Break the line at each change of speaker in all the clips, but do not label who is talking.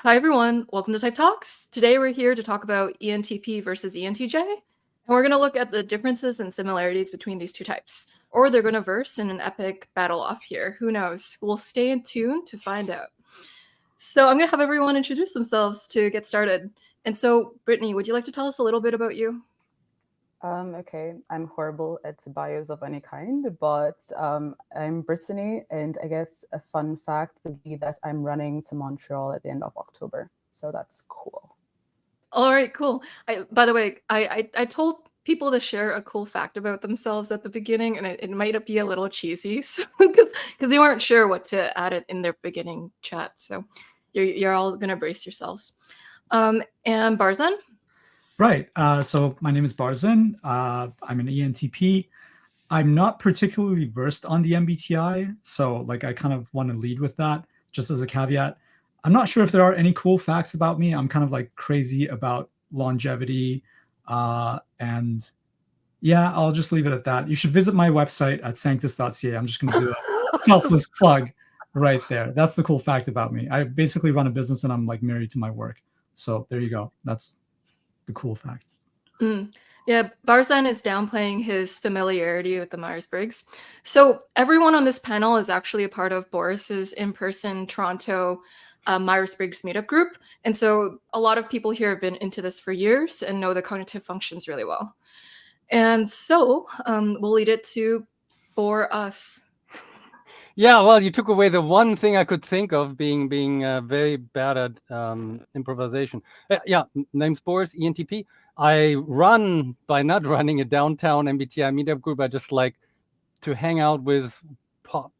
Hi everyone, welcome to Type Talks. Today we're here to talk about ENTP versus ENTJ, and we're going to look at the differences and similarities between these two types. Or they're going to verse in an epic battle off here. Who knows? We'll stay in tune to find out. So I'm going to have everyone introduce themselves to get started. And so, Brittany, would you like to tell us a little bit about you?
Okay, I'm horrible at bios of any kind, but I'm Brittany, and I guess a fun fact would be that I'm running to Montreal at the end of October, so that's cool.
All right, cool. By the way, I told people to share a cool fact about themselves at the beginning, and it might be a little cheesy, because they weren't sure what to add it in their beginning chat. So you're all gonna brace yourselves. And Barzan?
Right. So my name is Barzan. I'm an ENTP. I'm not particularly versed on the MBTI, so I kind of want to lead with that, just as a caveat. I'm not sure if there are any cool facts about me. I'm kind of crazy about longevity, and yeah, I'll just leave it at that. You should visit my website at sanctus.ca. I'm just going to do a selfless plug right there. That's the cool fact about me. I basically run a business and I'm married to my work. So there you go. That's the cool fact.
Yeah, Barzan is downplaying his familiarity with the Myers-Briggs. So everyone on this panel is actually a part of Boris's in-person Toronto Myers-Briggs meetup group. And so a lot of people here have been into this for years and know the cognitive functions really well. And so we'll lead it to Boris.
Yeah, well, you took away the one thing I could think of, being very bad at improvisation. Yeah, name's Boris, ENTP. I run by not running a downtown MBTI meetup group. I just like to hang out with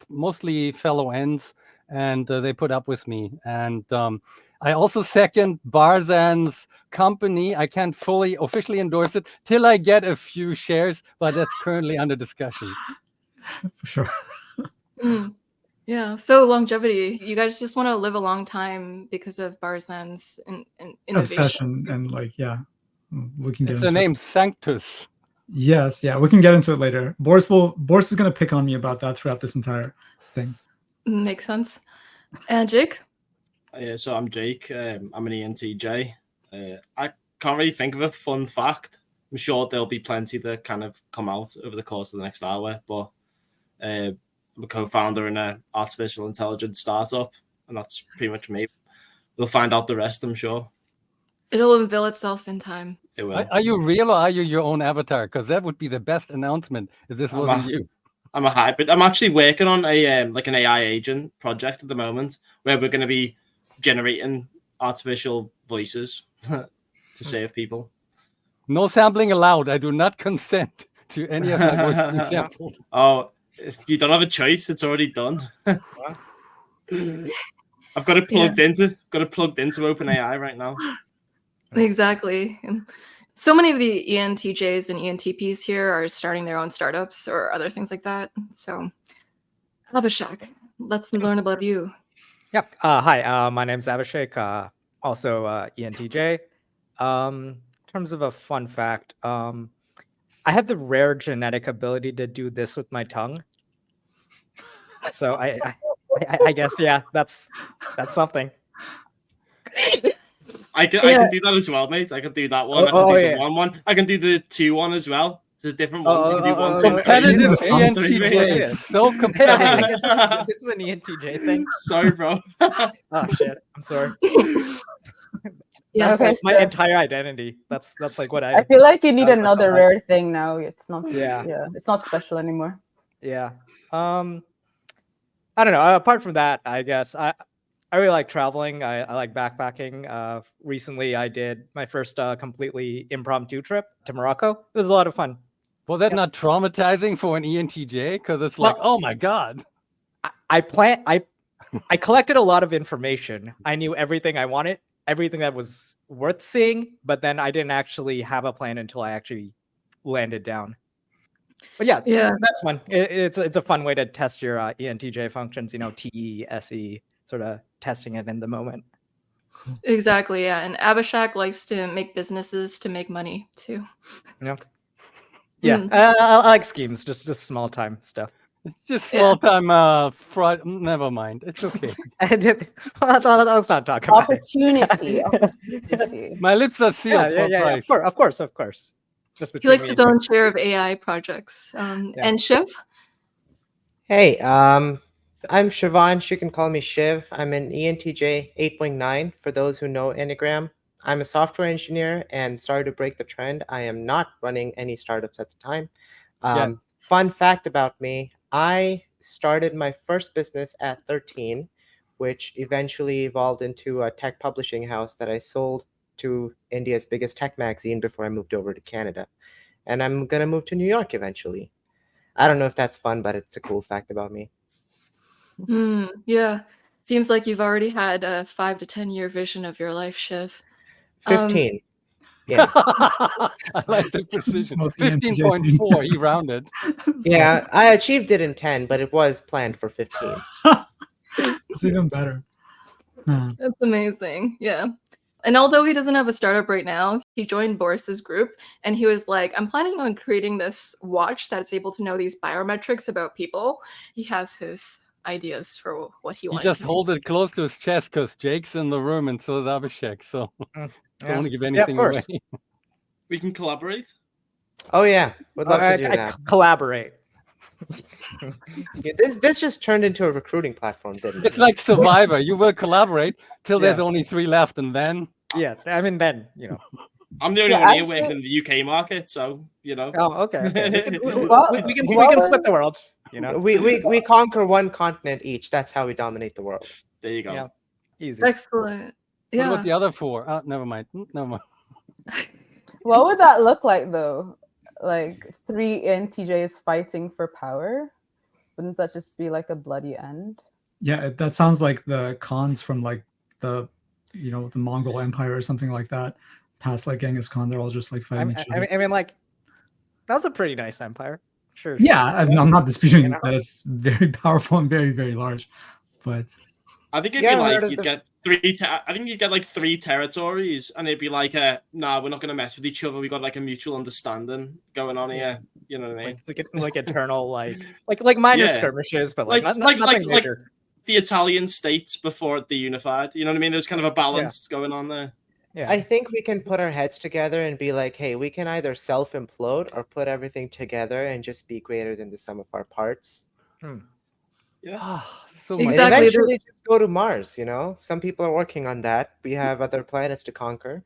mostly fellow Ns, and they put up with me. And I also second Barzan's company. I can't fully officially endorse it till I get a few shares, but that's currently under discussion.
For sure.
Yeah, so longevity. You guys just want to live a long time because of Barzan's innovation.
Obsession and yeah, we can get
it's
into
the name
it.
Sanctus.
Yes, yeah, we can get into it later. Boris is going to pick on me about that throughout this entire thing.
Makes sense. And Jake?
So I'm Jake. I'm an ENTJ. I can't really think of a fun fact. I'm sure there'll be plenty that kind of come out over the course of the next hour, but I'm a co-founder in an artificial intelligence startup, and that's pretty much me. We'll find out the rest, I'm sure.
It'll unveil itself in time.
It will.
Are you real or are you your own avatar? Because that would be the best announcement if this wasn't you.
I'm a hybrid. I'm actually working on a an AI agent project at the moment where we're going to be generating artificial voices to save people.
No sampling allowed. I do not consent to any of my voice being sampled.
Oh, if you don't have a choice, it's already done. I've got it plugged into OpenAI right now.
Exactly. And so many of the ENTJs and ENTPs here are starting their own startups or other things like that. So, Abhishek, let's learn about you.
Yep. Hi, my name's Abhishek, also ENTJ. In terms of a fun fact, I have the rare genetic ability to do this with my tongue. So I guess, yeah, that's something.
I can do that as well, mate. I can do that one. I can do the 1-1. I can do the 2-1 as well. There's different ones. You can do 1, 2,
competitive ENTJ. So competitive.
This is an ENTJ thing.
Sorry, bro.
Oh shit. I'm sorry.
Yeah,
That's my entire identity. That's what
I feel like you need another rare thing now. It's not.
Yeah.
It's not special anymore.
Yeah. I don't know. Apart from that, I guess I really like traveling. I like backpacking. Recently, I did my first completely impromptu trip to Morocco. It was a lot of fun.
Was that not traumatizing for an ENTJ? Because it's like, oh my god.
I collected a lot of information. I knew everything I wanted, everything that was worth seeing, but then I didn't actually have a plan until I actually landed down. But yeah, that's fun. It's a fun way to test your ENTJ functions. TE, SE, sort of testing it in the moment.
Exactly, yeah. And Abhishek likes to make businesses to make money too.
Yeah. I like schemes, just small time stuff.
It's just
Yeah.
small time fraud. Never mind. It's okay.
Let's not talk about it.
Opportunity.
My lips are sealed for a price.
Of course. Just
He
between
likes
me
his
and
own share of AI projects. And Shiv?
Hey, I'm Shivansh. You can call me Shiv. I'm an ENTJ 8.9 for those who know Enneagram. I'm a software engineer, and sorry to break the trend, I am not running any startups at the time. Fun fact about me, I started my first business at 13, which eventually evolved into a tech publishing house that I sold to India's biggest tech magazine before I moved over to Canada. And I'm going to move to New York eventually. I don't know if that's fun, but it's a cool fact about me.
Yeah. Seems like you've already had a 5 to 10 year vision of your life, Shiv.
15. Yeah.
I like the precision.
Most ENTJ thing.
15.4. He rounded.
Yeah, I achieved it in 10, but it was planned for 15.
It's even better.
That's amazing. Yeah. And although he doesn't have a startup right now, he joined Boris's group and he was like, I'm planning on creating this watch that's able to know these biometrics about people. He has his ideas for what he
You
wants.
just hold it close to his chest because Jake's in the room and so is Abhishek. So don't want to give anything away.
We can collaborate.
Oh yeah, would love to do that.
Collaborate.
Yeah, this just turned into a recruiting platform, didn't it?
It's like Survivor. You will collaborate till there's only 3 left, and then
then
I'm the only one here working in the UK market, so
Oh, okay. We can split the world.
We conquer one continent each. That's how we dominate the world.
There you go.
Yeah. Easy.
Excellent.
What about the other 4? Never mind. Never mind.
What would that look like though? Like 3 ENTJs fighting for power? Wouldn't that just be like a bloody end?
Yeah, that sounds like the Khans from like the the Mongol Empire or something like that. Past like Genghis Khan, they're all just like fighting each other.
I mean, like that was a pretty nice empire. Sure.
Yeah, I'm not disputing that it's very powerful and very, very large, but
I think it'd be like you'd get 3. I think you'd get like 3 territories, and it'd be like, nah, we're not gonna mess with each other. We got like a mutual understanding going on here. You know what I mean?
Like eternal, like minor skirmishes, but nothing major.
The Italian states before they unified. You know what I mean? There's kind of a balance going on there.
Yeah. I think we can put our heads together and be like, hey, we can either self-implode or put everything together and just be greater than the sum of our parts.
Yeah.
So eventually just go to Mars, Some people are working on that. We have other planets to conquer.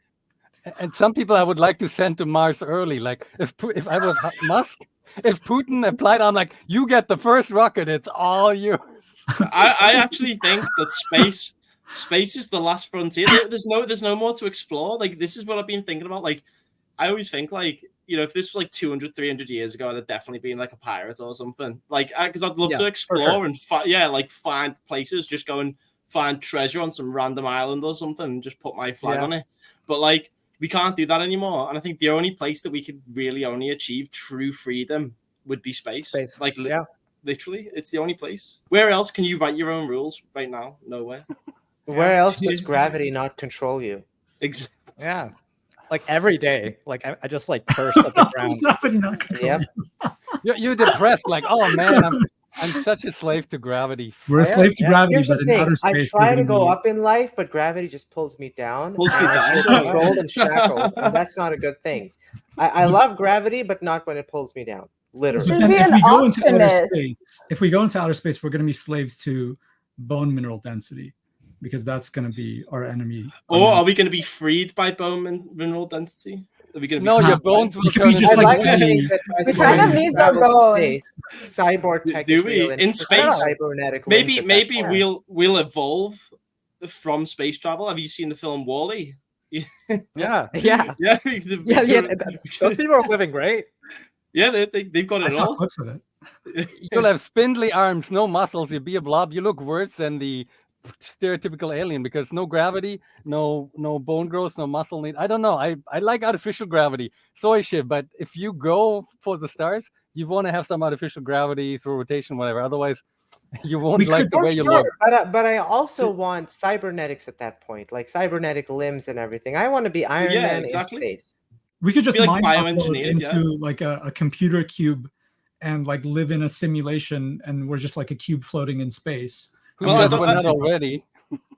And some people I would like to send to Mars early. Like if I was Musk, if Putin applied, I'm like, you get the first rocket. It's all yours.
I actually think that space is the last frontier. There's no more to explore. Like, this is what I've been thinking about. Like, I always think like, if this was like 200, 300 years ago, I'd have definitely been like a pirate or something. Like, because I'd love to explore and find places, just go and find treasure on some random island or something and just put my flag on it. But like, we can't do that anymore. And I think the only place that we could really only achieve true freedom would be space. Like, literally, it's the only place. Where else can you write your own rules right now? Nowhere.
Where else does gravity not control you?
Exactly.
Yeah. Like every day, like I just like curse at the ground.
Gravity not control you.
You're depressed. Like, oh man, I'm such a slave to gravity.
We're a slave to gravity, but in outer space,
I try to go up in life, but gravity just pulls me down. I'm controlled and shackled, and that's not a good thing. I love gravity, but not when it pulls me down. Literally.
But then if we go into outer space, we're going to be slaves to bone mineral density, because that's going to be our enemy.
Or are we going to be freed by bone mineral density? Are we going to
be your bones will turn
just like
we kind of need our bones.
Cyborg tech.
Do we in space?
Cybernetic.
Maybe we'll evolve from space travel. Have you seen the film WALL-E?
Yeah. Those people are living great.
Yeah, they've got it all.
Clips of it.
You'll have spindly arms, no muscles. You'll be a blob. You look worse than the stereotypical alien because no gravity, no bone growth, no muscle need. I don't know. I like artificial gravity. Sorry, Shiv, but if you go for the stars, you want to have some artificial gravity through rotation, whatever. Otherwise, you won't like the way you look.
But I also want cybernetics at that point, like cybernetic limbs and everything. I want to be Iron Man in space.
We could just
like
mind
bioengineered
into like a computer cube and like live in a simulation and we're just like a cube floating in space.
Who
Well,
says
I
we're
don't-
not already?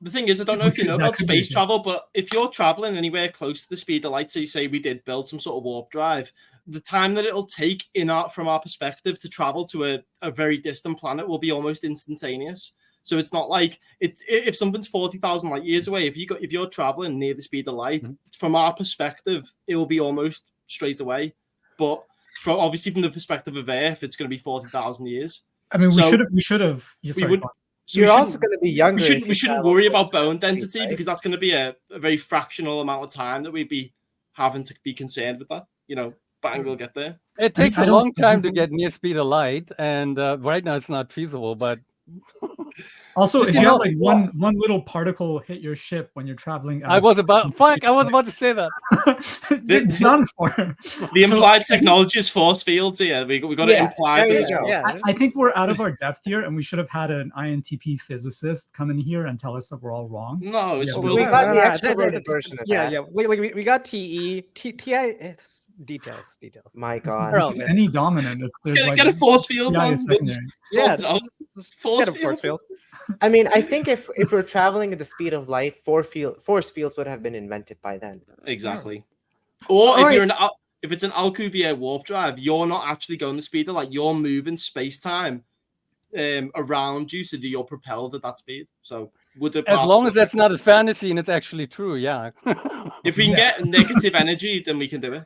The thing is, I don't know if you know about space travel, but if you're traveling anywhere close to the speed of light, so you say we did build some sort of warp drive, the time that it'll take from our perspective to travel to a very distant planet will be almost instantaneous. So it's not like if something's 40,000 light years away, if you're traveling near the speed of light, from our perspective, it will be almost straight away. But obviously from the perspective of Earth, it's going to be 40,000 years.
I mean,
So
we should have. Yeah, sorry, go on.
So
You're also going to be younger.
We shouldn't worry about bone density,
right?
because that's going to be a very fractional amount of time that we'd be having to be concerned with that. Bang, we'll get there.
It takes a long time to get near speed of light, and right now it's not feasible. But
Also, if
you
you
know-
have like one little particle hit your ship when you're traveling,
I was about to say that.
you're done for.
The implied technology is force fields here. We got to imply
there
that
you
as
go.
well.
Yeah.
I think we're out of our depth here, and we should have had an INTP physicist come in here and tell us that we're all wrong.
No, it's
Yeah,
still
we got the extroverted version of
Yeah,
that.
yeah. We got TI. It's details.
My
This
God.
is any dominant. There's
get a force field
TI
on.
is secondary.
Yeah,
Sort it out.
just
Force
get a force field.
I mean, I think if we're traveling at the speed of light, force fields would have been invented by then.
Exactly. Or if
Or
you're if it's an Alcubierre warp drive, you're not actually going the speed of light. You're moving space time around you, so that you're propelled at that speed. So
As long as that's not a fantasy and it's actually true, yeah.
if we can get negative energy, then we can do it.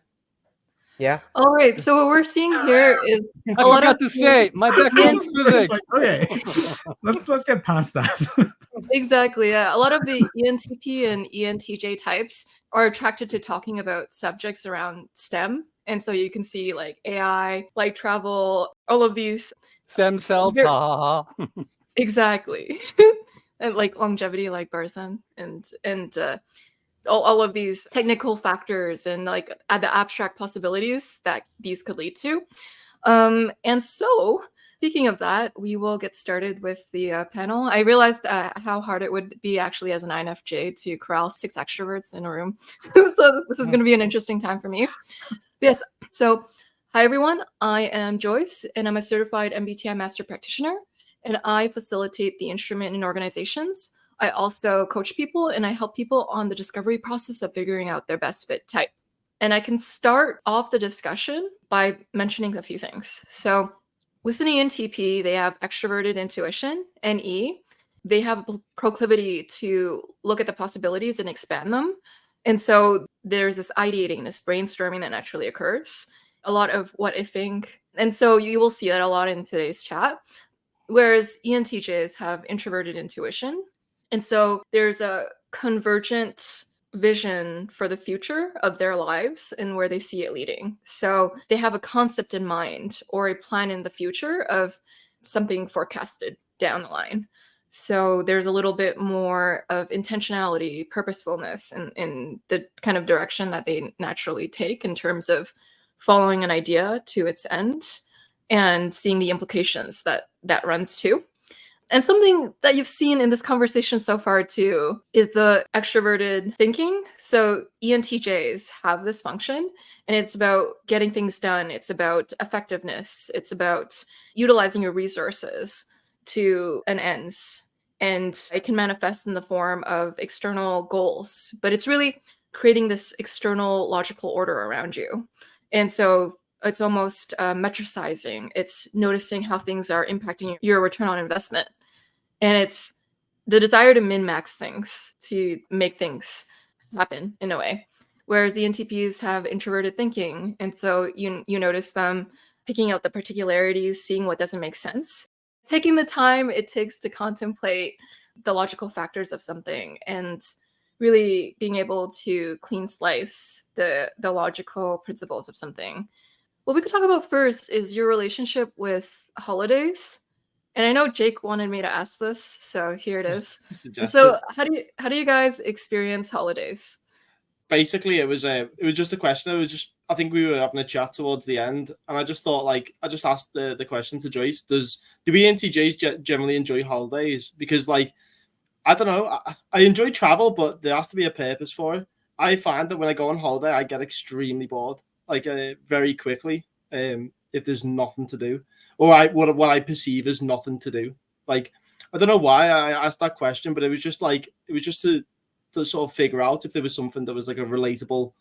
Yeah.
All right, so what we're seeing here is
I
a lot
forgot
of
to say my background is
It's
physics.
like, okay, let's get past that.
exactly, yeah. A lot of the ENTP and ENTJ types are attracted to talking about subjects around STEM. And so you can see like AI, light travel, all of these.
Stem cells,
Very-
ha ha ha.
Exactly. And like longevity, like Barzan, and all of these technical factors and like the abstract possibilities that these could lead to. And so, speaking of that, we will get started with the panel. I realized how hard it would be actually as an INFJ to corral 6 extroverts in a room. So this is going to be an interesting time for me. Yes. So, hi everyone. I am Joyce, and I'm a certified MBTI master practitioner, and I facilitate the instrument in organizations. I also coach people, and I help people on the discovery process of figuring out their best fit type. And I can start off the discussion by mentioning a few things. So with an ENTP, they have extroverted intuition, and they have a proclivity to look at the possibilities and expand them. And so there's this ideating, this brainstorming that naturally occurs, a lot of what ifing. And so you will see that a lot in today's chat. Whereas ENTJs have introverted intuition. And so there's a convergent vision for the future of their lives and where they see it leading. So they have a concept in mind or a plan in the future of something forecasted down the line. So there's a little bit more of intentionality, purposefulness in the kind of direction that they naturally take in terms of following an idea to its end and seeing the implications that runs to. And something that you've seen in this conversation so far too is the extroverted thinking. So ENTJs have this function, and it's about getting things done. It's about effectiveness. It's about utilizing your resources to an ends. And it can manifest in the form of external goals, but it's really creating this external logical order around you. And so it's almost metricizing. It's noticing how things are impacting your return on investment. And it's the desire to min-max things, to make things happen in a way. Whereas the ENTPs have introverted thinking. And so you notice them picking out the particularities, seeing what doesn't make sense, taking the time it takes to contemplate the logical factors of something, and really being able to clean slice the logical principles of something. What we could talk about first is your relationship with holidays. And I know Jake wanted me to ask this, so here it is. And so how do you guys experience holidays?
Basically, it was just a question. I think we were having a chat towards the end, and I just thought, I just asked the question to Joyce: do ENTJs generally enjoy holidays? Because, I don't know, I enjoy travel, but there has to be a purpose for it. I find that when I go on holiday, I get extremely bored, very quickly. if there's nothing to do, or what I perceive as nothing to do. Like, I don't know why I asked that question, but it was just to sort of figure out if there was something that was like a relatable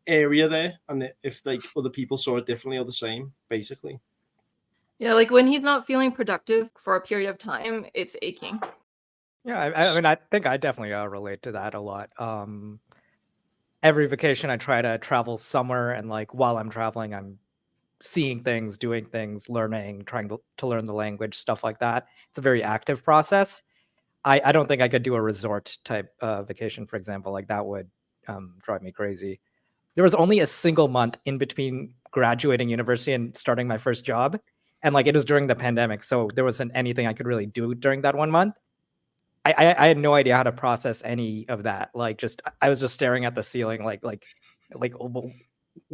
area there, and if like other people saw it differently or the same, basically.
Yeah, like when he's not feeling productive for a period of time, it's aching.
Yeah, I mean, I think I definitely relate to that a lot. Every vacation, I try to travel somewhere, and like while I'm traveling, I'm seeing things, doing things, learning, trying to learn the language, stuff like that. It's a very active process. I don't think I could do a resort type vacation, for example. Like that would drive me crazy. There was only a single month in between graduating university and starting my first job, and like it was during the pandemic, so there wasn't anything I could really do during that 1 month. I had no idea how to process any of that. Like, just I was just staring at the ceiling, like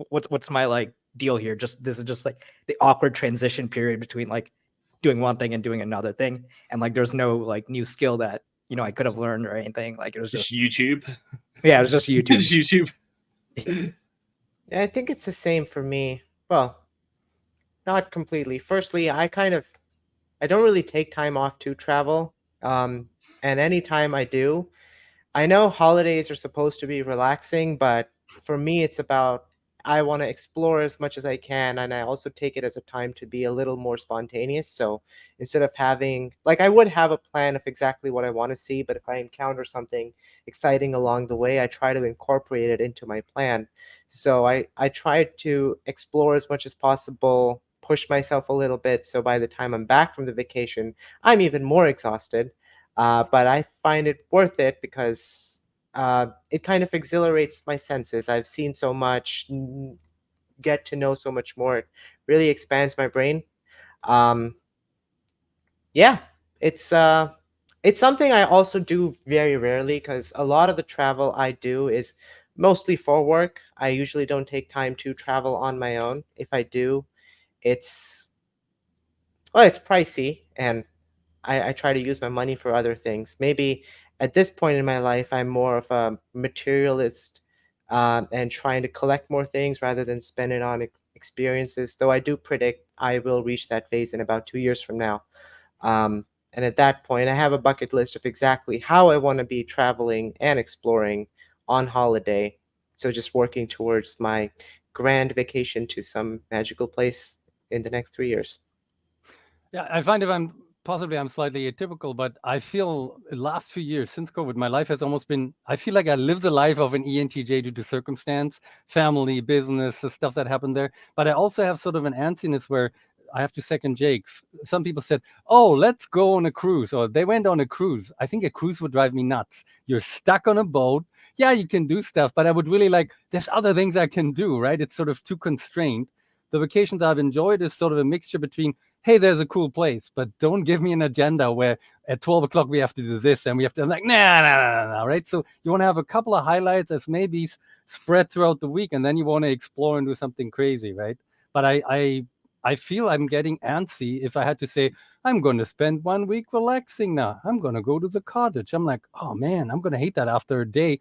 what's my like deal here? Just this is just like the awkward transition period between like doing one thing and doing another thing, and like there's no like new skill that I could have learned or anything. Like it was just
YouTube.
Yeah, it was just YouTube.
It's YouTube.
Yeah, I think it's the same for me. Well, not completely. Firstly, I don't really take time off to travel. And anytime I do, I know holidays are supposed to be relaxing, but for me, it's about I want to explore as much as I can, and I also take it as a time to be a little more spontaneous. So instead of having, like, I would have a plan of exactly what I want to see, but if I encounter something exciting along the way, I try to incorporate it into my plan. So I try to explore as much as possible, push myself a little bit, so by the time I'm back from the vacation, I'm even more exhausted. But I find it worth it because it kind of exhilarates my senses. I've seen so much, get to know so much more. It really expands my brain. Yeah, it's something I also do very rarely because a lot of the travel I do is mostly for work. I usually don't take time to travel on my own. If I do, it's it's pricey, and I try to use my money for other things. Maybe at this point in my life, I'm more of a materialist, and trying to collect more things rather than spend it on experiences. Though I do predict I will reach that phase in about 2 years from now. And at that point, I have a bucket list of exactly how I want to be traveling and exploring on holiday. So just working towards my grand vacation to some magical place in the next 3 years.
Yeah, I find if I'm slightly atypical, but I feel the last few years since COVID, my life has almost been, I feel like I live the life of an ENTJ due to circumstance, family, business, the stuff that happened there. But I also have sort of an antsiness where I have to second Jake. Some people said, oh, let's go on a cruise, or they went on a cruise. I think a cruise would drive me nuts. You're stuck on a boat. Yeah, you can do stuff, but I would really like, there's other things I can do, right? It's sort of too constrained. The vacations I've enjoyed is sort of a mixture between, hey, there's a cool place, but don't give me an agenda where at 12 o'clock we have to do this and we have to, I'm like, nah, right? So you want to have a couple of highlights as maybe spread throughout the week, and then you want to explore and do something crazy, right? But I feel I'm getting antsy if I had to say, I'm going to spend 1 week relaxing now. I'm going to go to the cottage. I'm like, oh man, I'm going to hate that after a day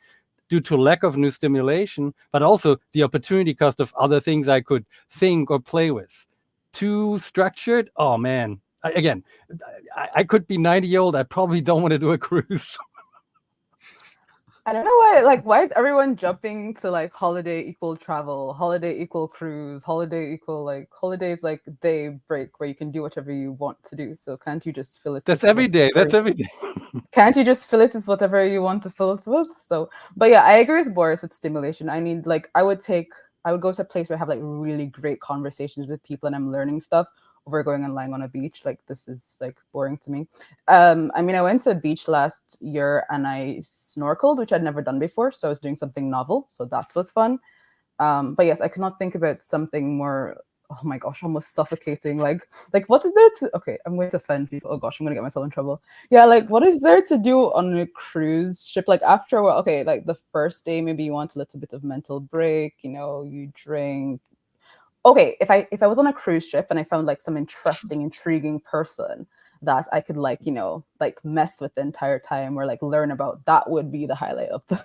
due to lack of new stimulation, but also the opportunity cost of other things I could think or play with. Too structured, oh man. I could be 90-year-old. I probably don't want to do a cruise.
I don't know why, like, why is everyone jumping to like holiday equal travel, holiday equal cruise, holiday equal like holidays like day break where you can do whatever you want to do. So can't you just fill it?
That's every day. That's every day.
Can't you just fill it with whatever you want to fill it with? So, but yeah, I agree with Boris with stimulation. I need like I would go to a place where I have like really great conversations with people and I'm learning stuff over going and lying on a beach. Like this is like boring to me. I mean, I went to a beach last year and I snorkeled, which I'd never done before. So I was doing something novel. So that was fun. But yes, I cannot think about something more, oh my gosh, almost suffocating. Like what is there to, okay, I'm going to offend people. Oh gosh, I'm gonna get myself in trouble. Yeah, like what is there to do on a cruise ship? Like after a while, okay, like the first day, maybe you want a little bit of mental break, you drink, okay, if I was on a cruise ship and I found like some interesting, intriguing person that I could like, you know, like mess with the entire time or like learn about, that would be the highlight of the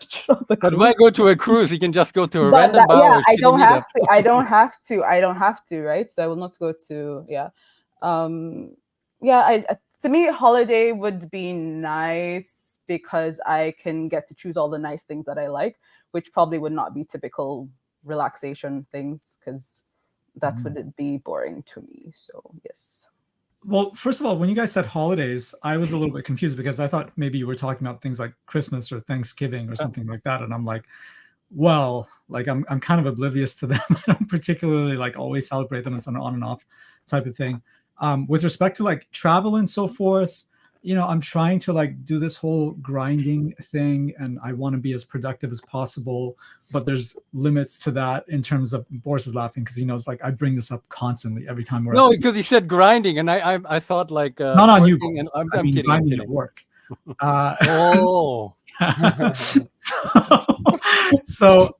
But
cruise.
why go to a cruise? You can just go to a random bar.
Yeah,
with
I
shitty
don't have
meetups.
to. I don't have to. I don't have to, right? So I will not go to, yeah. Yeah, to me, holiday would be nice because I can get to choose all the nice things that I like, which probably would not be typical relaxation things, because that would be boring to me. So yes.
Well, first of all, when you guys said holidays, I was a little bit confused because I thought maybe you were talking about things like Christmas or Thanksgiving or something like that. And I'm like, well, like I'm kind of oblivious to them. I don't particularly like always celebrate them. It's an on and off type of thing. With respect to like travel and so forth, you know, I'm trying to like do this whole grinding thing, and I want to be as productive as possible, but there's limits to that in terms of, Boris is laughing because he knows like I bring this up constantly every time we're
No, because he said grinding, and I thought like
not on you,
working, and
Boris.
I'm kidding. I'm
grinding
kidding.
at work.
Oh.
So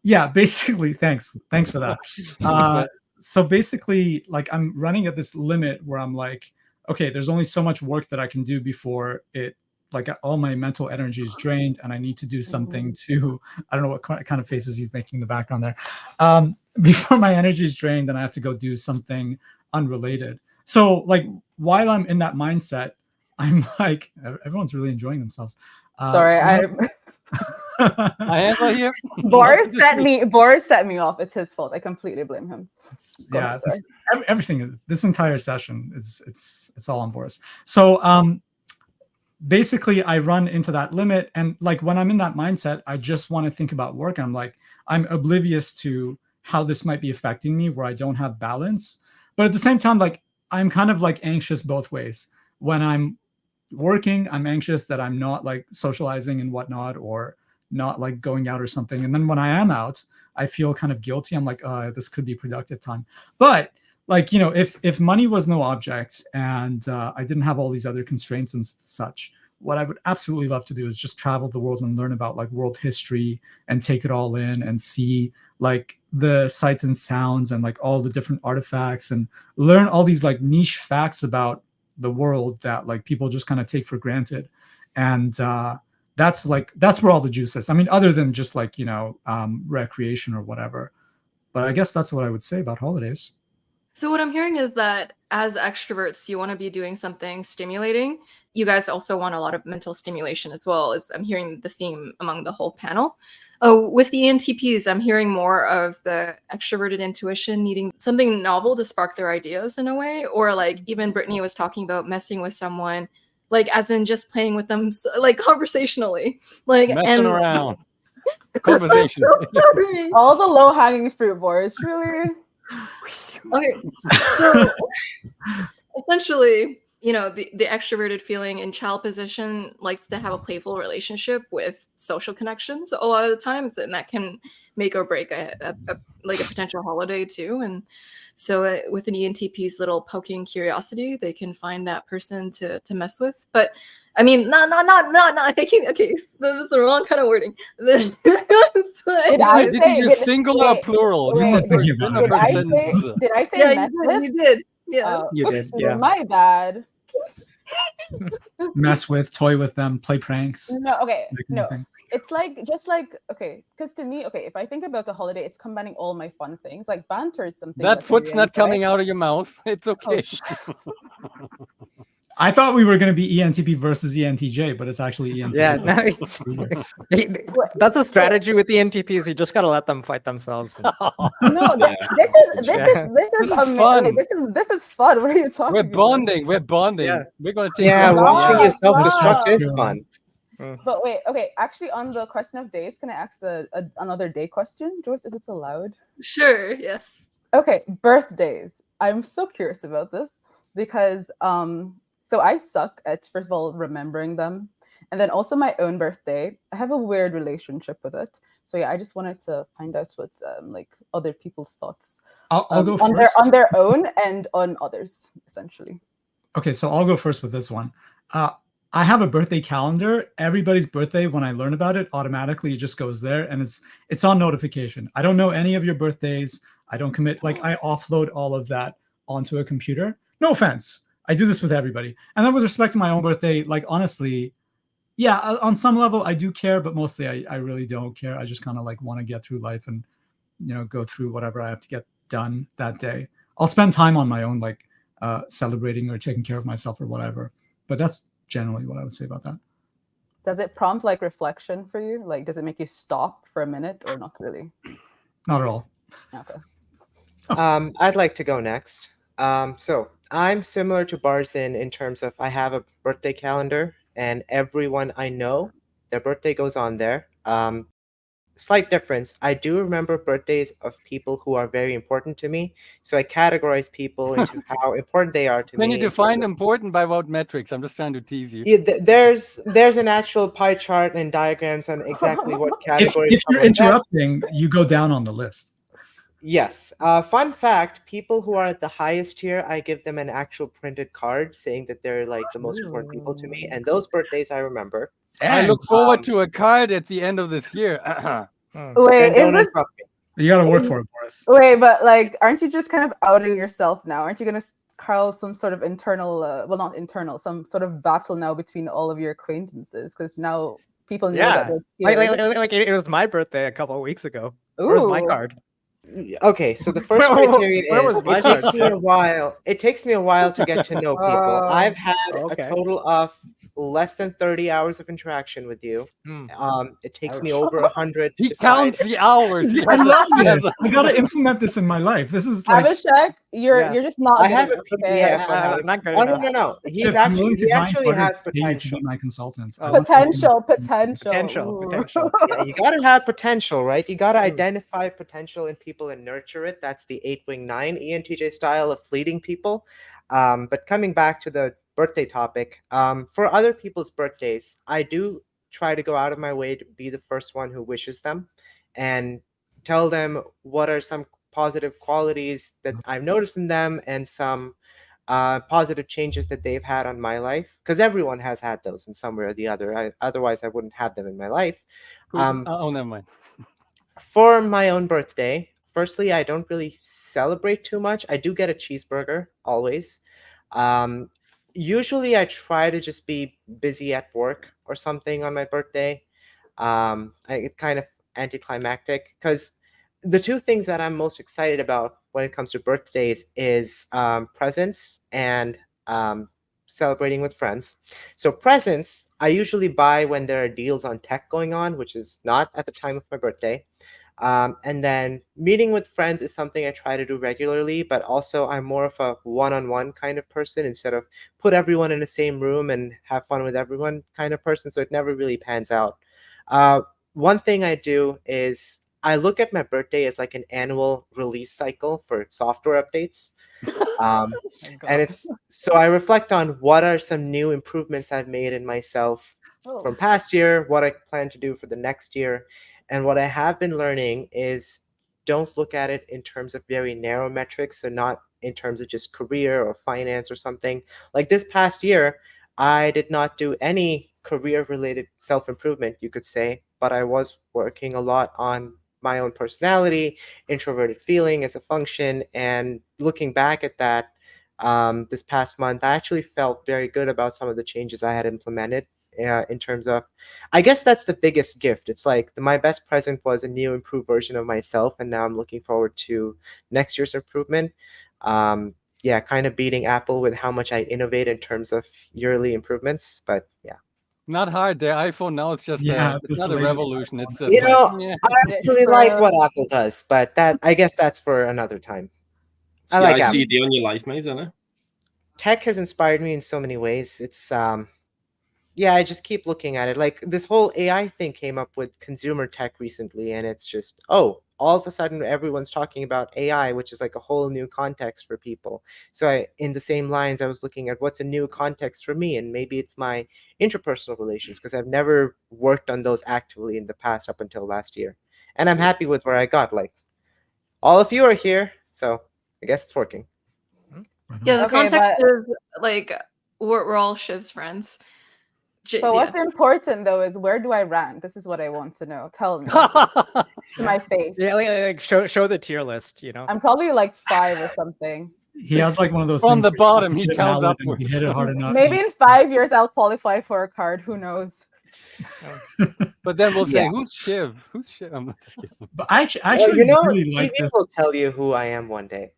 yeah, basically, thanks for that. So basically, like I'm running at this limit where I'm like, okay, there's only so much work that I can do before it, like all my mental energy is drained, and I need to do something to, I don't know what kind of faces he's making in the background there. Before my energy is drained, then I have to go do something unrelated. So like while I'm in that mindset, I'm like, everyone's really enjoying themselves.
Sorry,
My hands are here.
Boris set me off. It's his fault. I completely blame him. Go
Yeah,
ahead,
everything is, this entire session, it's all on Boris. So basically I run into that limit, and like when I'm in that mindset, I just want to think about work. I'm like, I'm oblivious to how this might be affecting me, where I don't have balance. But at the same time, like I'm kind of like anxious both ways. When I'm working, I'm anxious that I'm not like socializing and whatnot, or not like going out or something. And then when I am out, I feel kind of guilty. I'm like, this could be productive time. But like, you know, if money was no object, and I didn't have all these other constraints and such, what I would absolutely love to do is just travel the world and learn about like world history and take it all in and see like the sights and sounds and like all the different artifacts, and learn all these like niche facts about the world that like people just kind of take for granted. And that's where all the juice is. I mean, other than just like, you know, recreation or whatever. But I guess that's what I would say about holidays.
So what I'm hearing is that as extroverts, you want to be doing something stimulating. You guys also want a lot of mental stimulation as well, as I'm hearing the theme among the whole panel. With the ENTPs, I'm hearing more of the extroverted intuition needing something novel to spark their ideas in a way, or like even Brittany was talking about messing with someone, like as in just playing with them, like conversationally, like
Messing around. Conversation.
So
all the low-hanging fruit, Boris. Really?
Okay, so essentially, you know, the extroverted feeling in child position likes to have a playful relationship with social connections a lot of the times, and that can make or break a potential holiday too. And so with an ENTP's little poking curiosity, they can find that person to mess with. But I mean, not thinking. Okay, this is the wrong kind of wording.
Did you use singular or plural?
Wait,
You said
did I say
Yeah,
mess
you
with?
did. You did. Yeah.
You did, yeah.
My bad.
Mess with, toy with them, play pranks.
No, okay,
that kind
no.
of thing.
It's like, just like, okay, because to me, okay, if I think about the holiday, it's combining all my fun things. Like banter is something
That
I
foot's
really
not
enjoy.
coming out of your mouth. It's okay.
I thought we were going to be ENTP versus ENTJ, but it's actually ENTP.
Yeah, no, that's a strategy with the ENTPs. You just gotta let them fight themselves.
No, this is amazing.
fun.
This is fun. What are you talking
We're
about?
bonding. We're bonding.
Yeah.
We're gonna take.
Yeah,
some
watching
time.
yourself destruct
Wow.
is fun.
But wait, okay, actually on the question of days, can I ask another day question? Joyce, is it allowed?
Sure. Yes.
Okay, birthdays. I'm so curious about this because so I suck at, first of all, remembering them. And then also my own birthday, I have a weird relationship with it. So yeah, I just wanted to find out what's like other people's thoughts.
I'll go
on
first.
on their own and on others, essentially.
Okay, so I'll go first with this one. I have a birthday calendar. Everybody's birthday, when I learn about it, automatically it just goes there, and it's on notification. I don't know any of your birthdays. I don't commit, like I offload all of that onto a computer. No offense. I do this with everybody. And then with respect to my own birthday, like honestly, yeah, on some level I do care, but mostly I really don't care. I just kind of like want to get through life and, you know, go through whatever I have to get done that day. I'll spend time on my own, like celebrating or taking care of myself or whatever. But that's generally what I would say about that.
Does it prompt like reflection for you? Like, does it make you stop for a minute or not really?
Not at all.
Okay.
I'd like to go next. So I'm similar to Barzin in terms of I have a birthday calendar, and everyone I know, their birthday goes on there. Slight difference. I do remember birthdays of people who are very important to me. So I categorize people into how important they are to me.
Can you define important by what metrics? I'm just trying to tease you.
Yeah, there's an actual pie chart and diagrams on exactly what category.
If you're interrupting, you go down on the list.
Yes. Fun fact, people who are at the highest tier, I give them an actual printed card saying that they're like the most important people to me. And those birthdays I remember.
I look forward to a card at the end of this year.
Wait,
don't interrupt me.
You got to work for it, Boris.
Wait, but like, aren't you just kind of outing yourself now? Aren't you going to cause some sort of internal, well, not internal, some sort of battle now between all of your acquaintances? Because now people know that.
Like it was my birthday a couple of weeks ago. Where's my card?
Okay, so the first criterion
where
is
was my
it takes
card?
me a while. It takes me a while to get to know people. I've had a total of less than 30 hours of interaction with you. It takes me over 100.
He counts the hours.
I love this. I gotta implement this in my life. This is like
Abhishek, you're just not.
I have a
okay.
PDF.
Not good
Oh
enough.
no. He
Chip, I'm willing to
actually
find
has
Porter to pay you to
potential.
be my consultant.
Potential.
Yeah, you gotta have potential, right? You gotta identify potential in people and nurture it. That's the 8-wing 9 ENTJ style of leading people. But coming back to the birthday topic, for other people's birthdays, I do try to go out of my way to be the first one who wishes them and tell them what are some positive qualities that I've noticed in them and some positive changes that they've had on my life, because everyone has had those in some way or the other. Otherwise I wouldn't have them in my life.
Oh, never mind.
For my own birthday, firstly, I don't really celebrate too much. I do get a cheeseburger always. Usually I try to just be busy at work or something on my birthday. It's kind of anticlimactic because the two things that I'm most excited about when it comes to birthdays is presents and celebrating with friends. So presents, I usually buy when there are deals on tech going on, which is not at the time of my birthday. And then meeting with friends is something I try to do regularly, but also I'm more of a one-on-one kind of person instead of put everyone in the same room and have fun with everyone kind of person. So it never really pans out. One thing I do is I look at my birthday as like an annual release cycle for software updates. And it's so I reflect on what are some new improvements I've made in myself from past year, what I plan to do for the next year. And what I have been learning is don't look at it in terms of very narrow metrics, so not in terms of just career or finance or something. Like this past year, I did not do any career-related self-improvement, you could say, but I was working a lot on my own personality, introverted feeling as a function, and looking back at that this past month, I actually felt very good about some of the changes I had implemented. In terms of, I guess that's the biggest gift. It's like my best present was a new improved version of myself, and now I'm looking forward to next year's improvement. Yeah, kind of beating Apple with how much I innovate in terms of yearly improvements, but yeah.
Not hard. Their iPhone now is just it's not a revolution. It's just
I actually like what Apple does, but that I guess that's for another time.
I like CD on your life, mate, isn't it?
Tech has inspired me in so many ways. It's yeah, I just keep looking at it. Like this whole AI thing came up with consumer tech recently, and it's just, all of a sudden everyone's talking about AI, which is like a whole new context for people. So in the same lines, I was looking at what's a new context for me, and maybe it's my interpersonal relations, because I've never worked on those actively in the past up until last year. And I'm happy with where I got. Like all of you are here, so I guess it's working.
Yeah, the context is like we're all Shiv's friends.
But what's
yeah.
important though is where do I rank? This is what I want to know. Tell me to my face.
Yeah, like show the tier list, you know.
I'm probably like 5 or something.
He has like one of those
From
things
the
where you have
bottom,
to
he
hit
counts
mallet and
upwards.
you hit it hard enough.
Maybe in 5 years I'll qualify for a card. Who knows?
But then we'll say,
Yeah.
who's Shiv? Who's Shiv? I'm just kidding.
But I
Well,
actually
you know,
really
TV
like this.
will tell you who I am one day.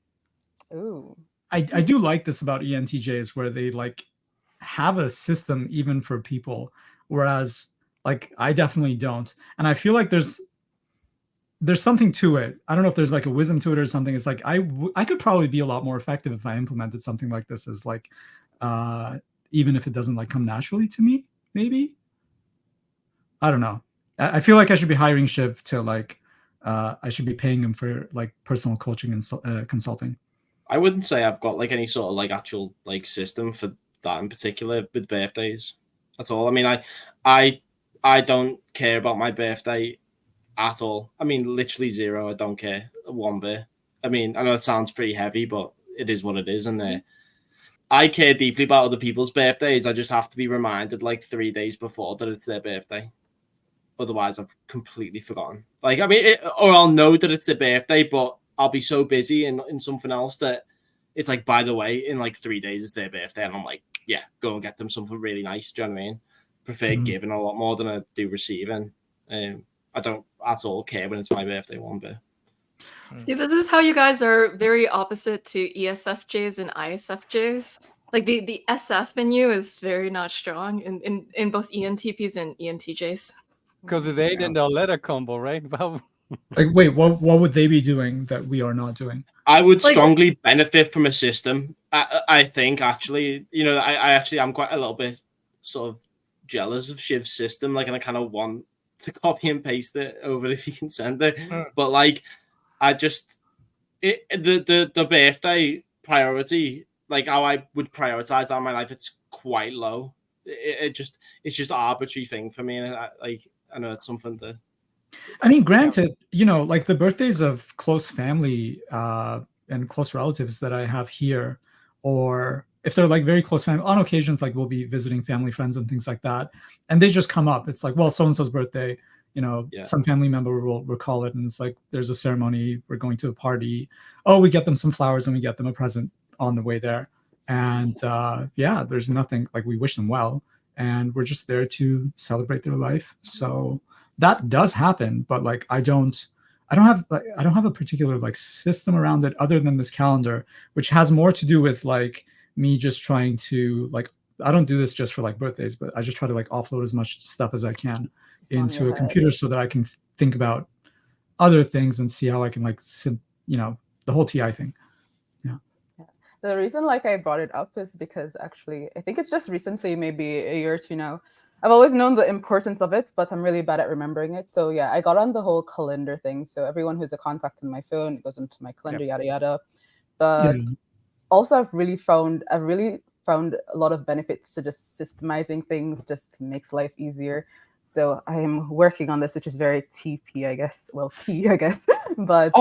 Ooh.
I do like this about ENTJs where they like have a system even for people, whereas like I definitely don't. And I feel like there's something to it. I don't know if there's like a wisdom to it or something. It's like I could probably be a lot more effective if I implemented something like this as like even if it doesn't like come naturally to me, maybe. I don't know. I feel like I should be hiring Shiv to like I should be paying him for like personal coaching and consulting.
I wouldn't say I've got like any sort of like actual like system for that in particular with birthdays. That's all. I mean, I don't care about my birthday at all. I mean, literally zero. I don't care one bit. I mean, I know it sounds pretty heavy, but it is what it is. And I care deeply about other people's birthdays. I just have to be reminded like 3 days before that it's their birthday. Otherwise, I've completely forgotten. Like, I mean, or I'll know that it's their birthday, but I'll be so busy in something else that it's like, by the way, in like 3 days it's their birthday, and I'm like, yeah, go and get them something really nice. Do you know what I mean? Prefer giving a lot more than I do receiving. I don't at all care when it's my birthday one bit.
See, this is how you guys are very opposite to ESFJs and ISFJs. Like the SF in you is very not strong in both ENTPs and ENTJs.
Because they ate in their letter combo, right? Well,
Like, wait, what would they be doing that we are not doing?
I would
Like-
strongly benefit from a system. I think actually, you know, I actually am quite a little bit sort of jealous of Shiv's system, like, and I kind of want to copy and paste it over if you can send it. But like, I just the birthday priority, like how I would prioritize that in my life, it's quite low. It's just an arbitrary thing for me, and I know it's something that.
I mean, granted, you know, like the birthdays of close family and close relatives that I have here, or if they're like very close family, on occasions, like we'll be visiting family friends and things like that, and they just come up. It's like, well, so-and-so's birthday, you know, some family member will recall it, and it's like, there's a ceremony, we're going to a party. Oh, we get them some flowers and we get them a present on the way there. And yeah, there's nothing, like we wish them well, and we're just there to celebrate their life. So that does happen, but like I don't have a particular like system around it other than this calendar, which has more to do with like me just trying to like, I don't do this just for like birthdays, but I just try to like offload as much stuff as I can into a computer so that I can think about other things and see how I can like, you know, the whole TI thing.
The reason like I brought it up is because actually I think it's just recently, maybe a year or two now, I've always known the importance of it, but I'm really bad at remembering it. So yeah, I got on the whole calendar thing. So everyone who's a contact on my phone, it goes into my calendar, yada yada. But also I've really found a lot of benefits to just systemizing things, just makes life easier. So I am working on this, which is very TP, I guess. Well, P, I guess. But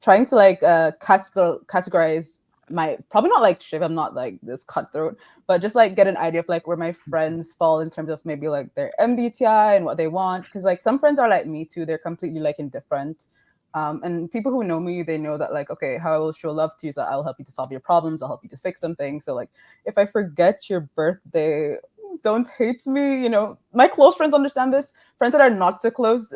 trying to like categorize my, probably not like Shiv, I'm not like this cutthroat, but just like get an idea of like where my friends fall in terms of maybe like their MBTI and what they want. Because like some friends are like me too, they're completely like indifferent. And people who know me, they know that like, okay, how I will show love to you is that I'll help you to solve your problems, I'll help you to fix something. So like if I forget your birthday, don't hate me. You know, my close friends understand this. Friends that are not so close,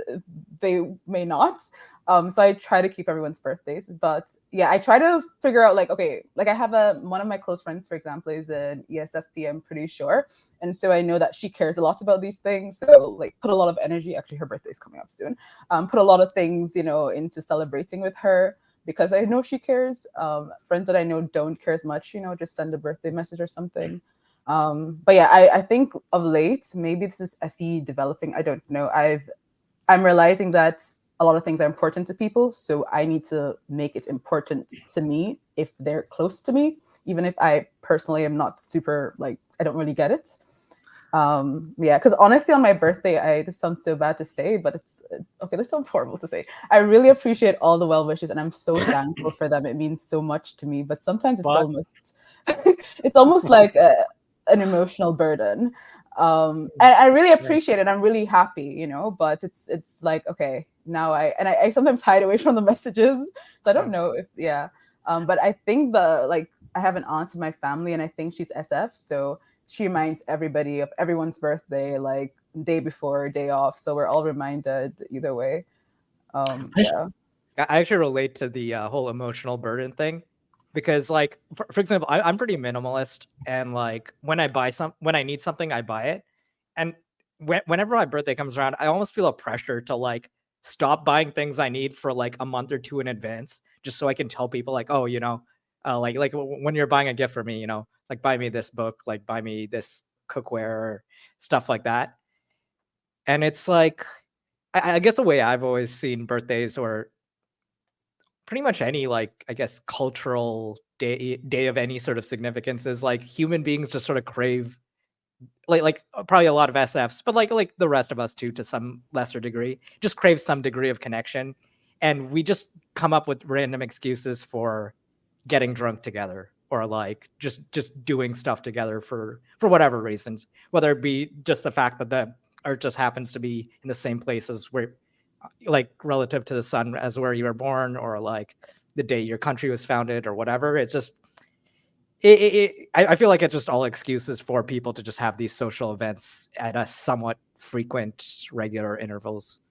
they may not. So I try to keep everyone's birthdays. But yeah, I try to figure out like, okay, like I have one of my close friends, for example, is an ESFP, I'm pretty sure. And so I know that she cares a lot about these things. So like put a lot of energy, actually her birthday's coming up soon. Put a lot of things, you know, into celebrating with her because I know she cares. Friends that I know don't care as much, you know, just send a birthday message or something. But yeah, I think of late, maybe this is FE developing, I don't know. I'm realizing that a lot of things are important to people. So I need to make it important to me if they're close to me, even if I personally am not super, like, I don't really get it. Yeah, because honestly, on my birthday, this sounds so bad to say, but it's okay. This sounds horrible to say. I really appreciate all the well wishes, and I'm so thankful for them. It means so much to me. But sometimes it's almost, it's almost like an emotional burden. And I really appreciate it. I'm really happy, you know, but it's like, okay, now I sometimes hide away from the messages. So I don't know if, but I think I have an aunt in my family and I think she's SF. So she reminds everybody of everyone's birthday, like day before, day off. So we're all reminded either way.
I actually relate to the whole emotional burden thing because, like, for example, I'm pretty minimalist, and like when I need something, I buy it, and whenever my birthday comes around, I almost feel a pressure to like stop buying things I need for like a month or two in advance, just so I can tell people like, oh, you know, like when you're buying a gift for me, you know, like buy me this book, like buy me this cookware or stuff like that. And it's like, I guess the way I've always seen birthdays or pretty much any, like, I guess, cultural day of any sort of significance is like human beings just sort of crave, like probably a lot of SFs, but like the rest of us too, to some lesser degree, just crave some degree of connection. And we just come up with random excuses for getting drunk together or like just doing stuff together for whatever reasons, whether it be just the fact that the Earth just happens to be in the same place as where, like, relative to the sun as where you were born, or like the day your country was founded or whatever. It's just I feel like it's just all excuses for people to just have these social events at a somewhat frequent, regular intervals.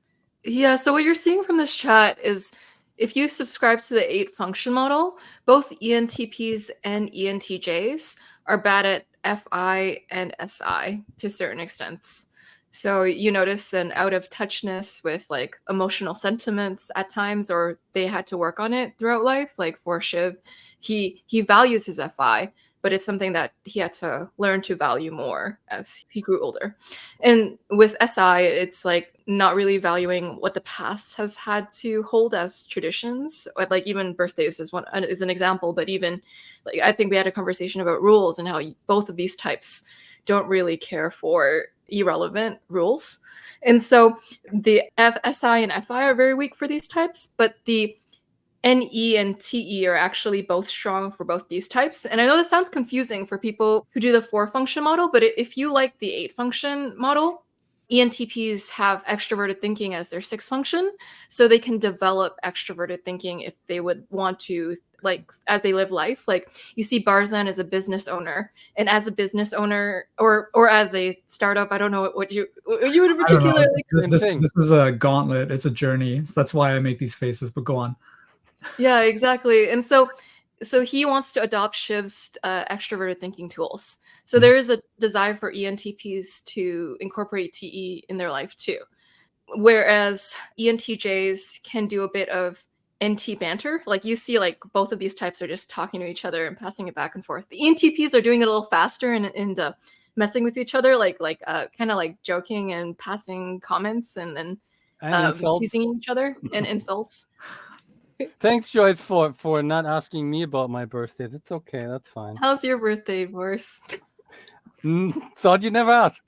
Yeah, so what you're seeing from this chat is if you subscribe to the 8 function model, both ENTPs and ENTJs are bad at FI and SI to certain extents. So you notice an out of touchness with like emotional sentiments at times, or they had to work on it throughout life. Like for Shiv, he values his FI, but it's something that he had to learn to value more as he grew older. And with SI, it's like not really valuing what the past has had to hold as traditions. Like even birthdays is an example, but even like I think we had a conversation about rules and how both of these types don't really care for irrelevant rules. And so the SI and FI are very weak for these types, but the NE and TE are actually both strong for both these types. And I know this sounds confusing for people who do the 4 function model, but if you like the 8 function model, ENTPs have extroverted thinking as their 6 function, so they can develop extroverted thinking if they would want to, like as they live life. Like you see Barzan as a business owner, and as a business owner or as a startup, I don't know what you would particularly.
This is a gauntlet. It's a journey. So that's why I make these faces. But go on.
Yeah, exactly. And so he wants to adopt Shiv's extroverted thinking tools. So there is a desire for ENTPs to incorporate TE in their life too. Whereas ENTJs can do a bit of NT banter. Like you see, like both of these types are just talking to each other and passing it back and forth. The ENTPs are doing it a little faster and messing with each other, like kind of like joking and passing comments and then teasing each other and insults.
Thanks, Joyce, for not asking me about my birthday. It's okay. That's fine.
How's your birthday, Boris?
Thought you never asked.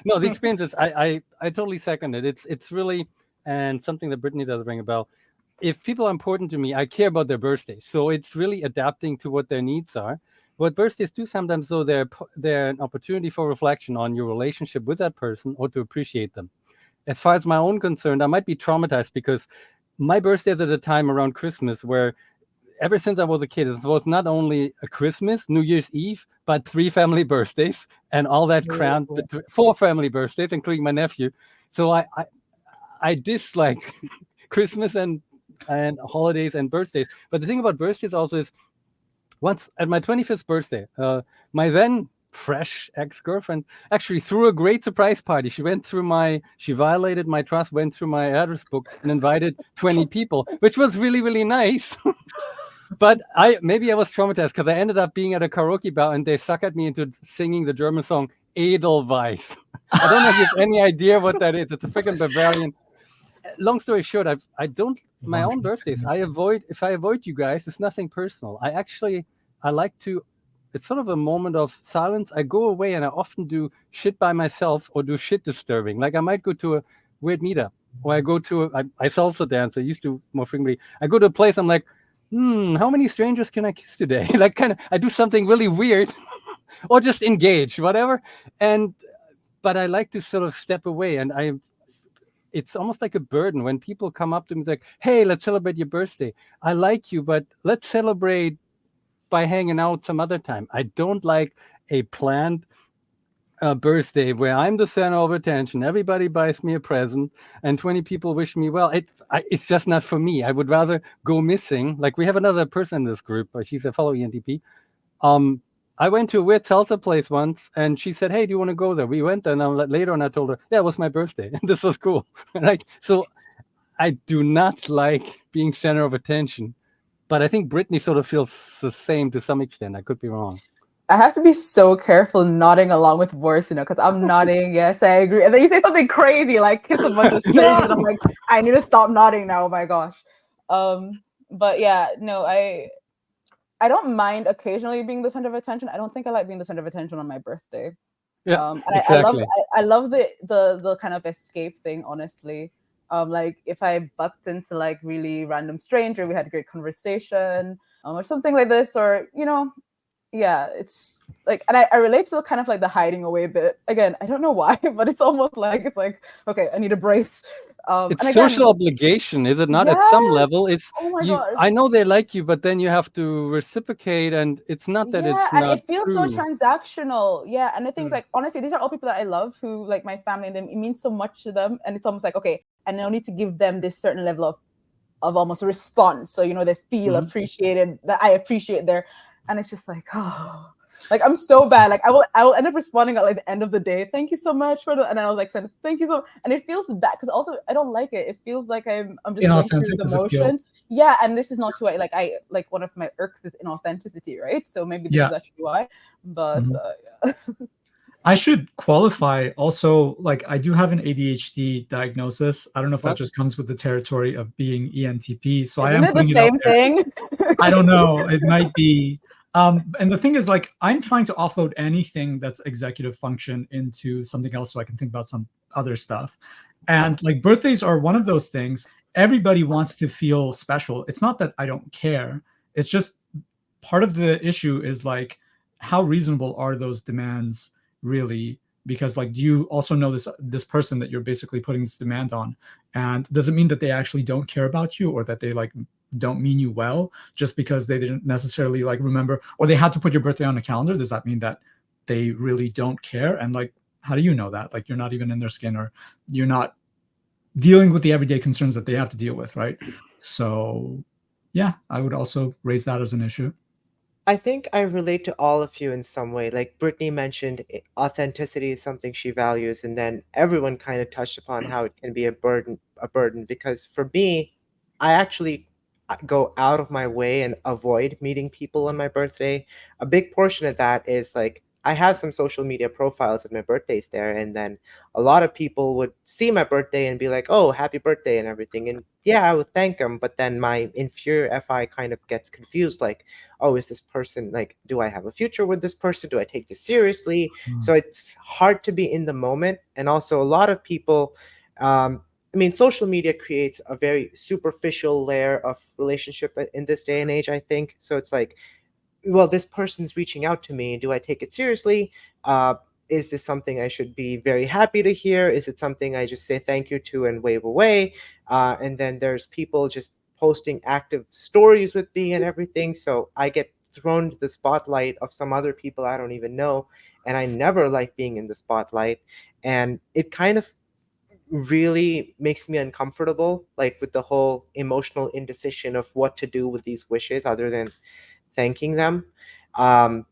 No, the experiences, I totally second it. It's really, and something that Brittany does ring a bell. If people are important to me, I care about their birthdays. So it's really adapting to what their needs are. What birthdays do sometimes, though, they're an opportunity for reflection on your relationship with that person or to appreciate them. As far as my own concerned, I might be traumatized because my birthday is at a time around Christmas where ever since I was a kid, it was not only a Christmas, New Year's Eve, but 3 family birthdays and all that crammed, 4 family birthdays, including my nephew. So I dislike Christmas and holidays and birthdays. But the thing about birthdays also is, once at my 25th birthday, my then fresh ex-girlfriend actually threw a great surprise party. She violated my trust, went through my address book and invited 20 people, which was really, really nice. But maybe I was traumatized because I ended up being at a karaoke bar and they suckered me into singing the German song Edelweiss. I don't know if you have any idea what that is. It's a freaking Bavarian. Long story short, my own birthdays, if I avoid you guys, it's nothing personal. I like to, it's sort of a moment of silence. I go away and I often do shit by myself or do shit disturbing. Like I might go to a weird meetup, or I go to I salsa dance. I used to more frequently. I go to a place, I'm like, how many strangers can I kiss today? Like I do something really weird or just engage, whatever. But I like to sort of step away, and it's almost like a burden when people come up to me like, hey, let's celebrate your birthday. I like you, but let's celebrate by hanging out some other time. I don't like a planned birthday where I'm the center of attention. Everybody buys me a present and 20 people wish me well. It's just not for me. I would rather go missing. Like, we have another person in this group. She's a fellow ENTP. I went to a weird salsa place once, and she said, hey, do you want to go there? We went, and later on I told her, yeah, it was my birthday. This was cool. So I do not like being center of attention. But I think Brittany sort of feels the same to some extent. I could be wrong.
I have to be so careful nodding along with Boris, because I'm nodding. Yes, I agree. And then you say something crazy, like kiss a bunch of strangers, and I'm like, I need to stop nodding now. Oh my gosh. But yeah, no, I don't mind occasionally being the center of attention. I don't think I like being the center of attention on my birthday.
Yeah,
and
exactly.
I love the kind of escape thing, honestly. Like if I bucked into like really random stranger, we had a great conversation, or something like this, or yeah, it's like, and I relate to kind of like the hiding away bit. Again, I don't know why, but it's almost like it's like, okay, I need a brace.
It's
and again,
social obligation, is it not?
Yes!
At some level, it's
Oh my
you.
God.
I know they like you, but then you have to reciprocate, and it's not that it's
and
not
it feels
true.
so transactional. Yeah, and the things like, honestly, these are all people that I love, who like my family, and them. It means so much to them, and it's almost like, okay, and I need to give them this certain level of almost response, so they feel appreciated, that I appreciate their. And it's just like, oh, like I'm so bad. Like I will end up responding at like the end of the day. Thank you so much for and then I'll like send thank you so much. And it feels bad because also I don't like it. It feels like I'm just going through the motions. Yeah, and this is not who I like. One of my irks is inauthenticity, right? So maybe this is actually why. But yeah.
I should qualify also, like I do have an ADHD diagnosis. I don't know if that just comes with the territory of being ENTP. So
Isn't
I am
it the
putting
same
it out there.
thing?
I don't know. It might be. And the thing is, like, I'm trying to offload anything that's executive function into something else so I can think about some other stuff. And like birthdays are one of those things. Everybody wants to feel special. It's not that I don't care. It's just part of the issue is like, how reasonable are those demands really? Because like, do you also know this person that you're basically putting this demand on? And does it mean that they actually don't care about you, or that they like don't mean you well just because they didn't necessarily like remember, or they had to put your birthday on a calendar? Does that mean that they really don't care? And like, how do you know that? Like, you're not even in their skin, or you're not dealing with the everyday concerns that they have to deal with, right? So yeah, I would also raise that as an issue.
I think I relate to all of you in some way. Like Brittany mentioned, authenticity is something she values, and then everyone kind of touched upon how it can be a burden. Because for me, I actually go out of my way and avoid meeting people on my birthday. A big portion of that is like, I have some social media profiles of my birthdays there, and then a lot of people would see my birthday and be like, oh, happy birthday and everything. And yeah, I would thank them, but then my inferior FI kind of gets confused, like, oh, is this person, like, do I have a future with this person? Do I take this seriously? So it's hard to be in the moment. And also a lot of people, I mean, social media creates a very superficial layer of relationship in this day and age, I think. So it's like, well, this person's reaching out to me. Do I take it seriously? Is this something I should be very happy to hear? Is it something I just say thank you to and wave away? And then there's people just posting active stories with me and everything. So I get thrown to the spotlight of some other people I don't even know. And I never like being in the spotlight. And it kind of really makes me uncomfortable, like with the whole emotional indecision of what to do with these wishes other than thanking them. And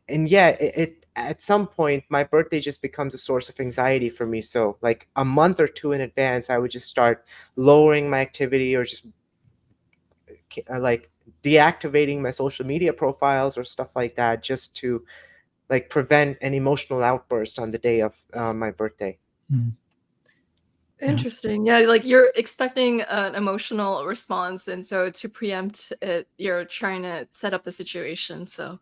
yeah, it at some point my birthday just becomes a source of anxiety for me. So like a month or two in advance, I would just start lowering my activity, or just like deactivating my social media profiles or stuff like that, just to like prevent an emotional outburst on the day of my birthday.
Interesting. Yeah, like you're expecting an emotional response, and so to preempt it, you're trying to set up the situation. So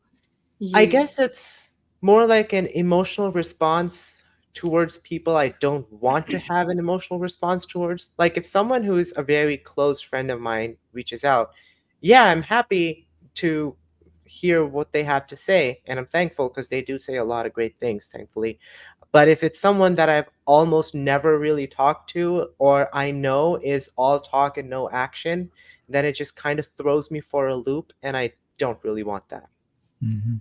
I guess it's more like an emotional response towards people I don't want to have an emotional response towards. Like if someone who's a very close friend of mine reaches out, yeah, I'm happy to hear what they have to say, and I'm thankful because they do say a lot of great things, thankfully. But if it's someone that I've almost never really talked to, or I know is all talk and no action, then it just kind of throws me for a loop, and I don't really want that.
Mm-hmm.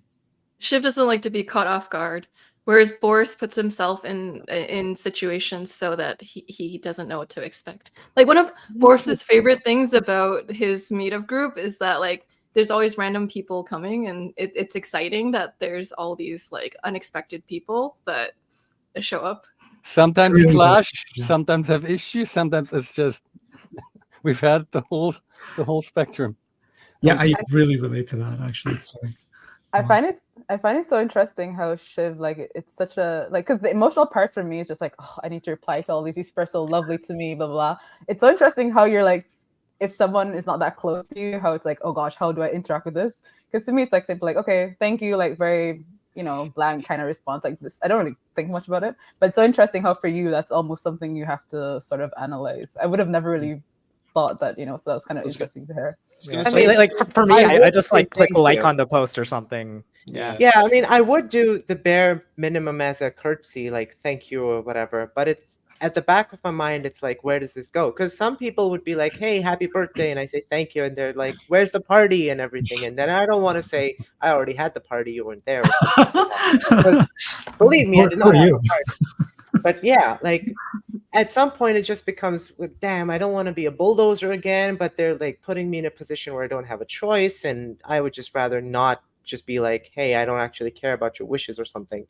Shiv doesn't like to be caught off guard, whereas Boris puts himself in situations so that he doesn't know what to expect. Like one of Boris's favorite things about his meetup group is that like there's always random people coming, and it's exciting that there's all these like unexpected people that show up.
Sometimes
Really good.
clash,
Yeah.
sometimes have issues, sometimes it's just we've had the whole spectrum.
Yeah, I really relate to that actually. Sorry.
I find it so interesting how Shiv, like, it's such a, like, because the emotional part for me is just like, oh, I need to reply to all these people are so lovely to me, blah blah. It's so interesting how you're like, if someone is not that close to you, how it's like, oh gosh, how do I interact with this? Because to me it's like simple, like, okay, thank you, like very, you know, blank kind of response like this. I don't really think much about it, but it's so interesting how for you that's almost something you have to sort of analyze. I would have never really thought that, you know, so that was kind of interesting to hear.
I mean, like for me, I just like click like
you.
on the post or something. Yeah.
Yeah, I mean, I would do the bare minimum as a courtesy, like thank you or whatever, but it's at the back of my mind, it's like, where does this go? Because some people would be like, hey, happy birthday, and I say thank you, and they're like, where's the party and everything? And then I don't want to say, I already had the party, you weren't there or something. Because believe me, I did not have a party. But yeah, like at some point it just becomes, damn, I don't want to be a bulldozer again, but they're like putting me in a position where I don't have a choice, and I would just rather not just be like, hey, I don't actually care about your wishes or something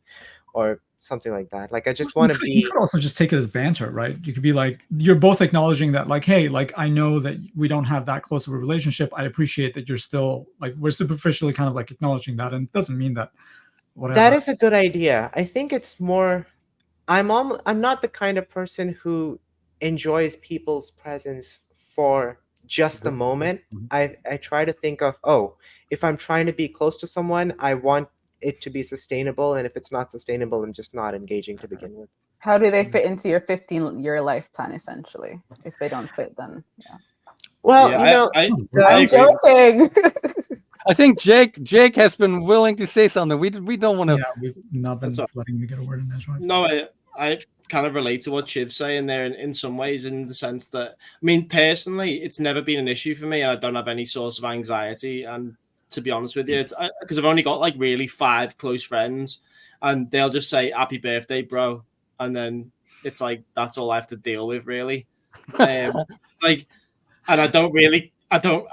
like that. Like I just want to be.
You could also just take it as banter, right? You could be like, you're both acknowledging that, like, hey, like I know that we don't have that close of a relationship. I appreciate that you're still like, we're superficially kind of like acknowledging that, and it doesn't mean that whatever.
That is a good idea. I think it's more. I'm not the kind of person who enjoys people's presence for just a moment. I try to think of, oh, if I'm trying to be close to someone, I want it to be sustainable, and if it's not sustainable, I'm just not engaging to begin with.
How do they fit into your 15-year life plan, essentially? If they don't fit, then yeah.
Well,
Yeah,
you know,
I'm joking.
I think Jake has been willing to say something. We don't want to.
Yeah, we've not been letting me get a word in edgewise.
No, I kind of relate to what Chiv's saying there in some ways, in the sense that, I mean, personally, it's never been an issue for me. I don't have any source of anxiety, and to be honest with you, it's because I've only got like really 5 close friends, and they'll just say happy birthday, bro, and then it's like that's all I have to deal with, really. Like, and I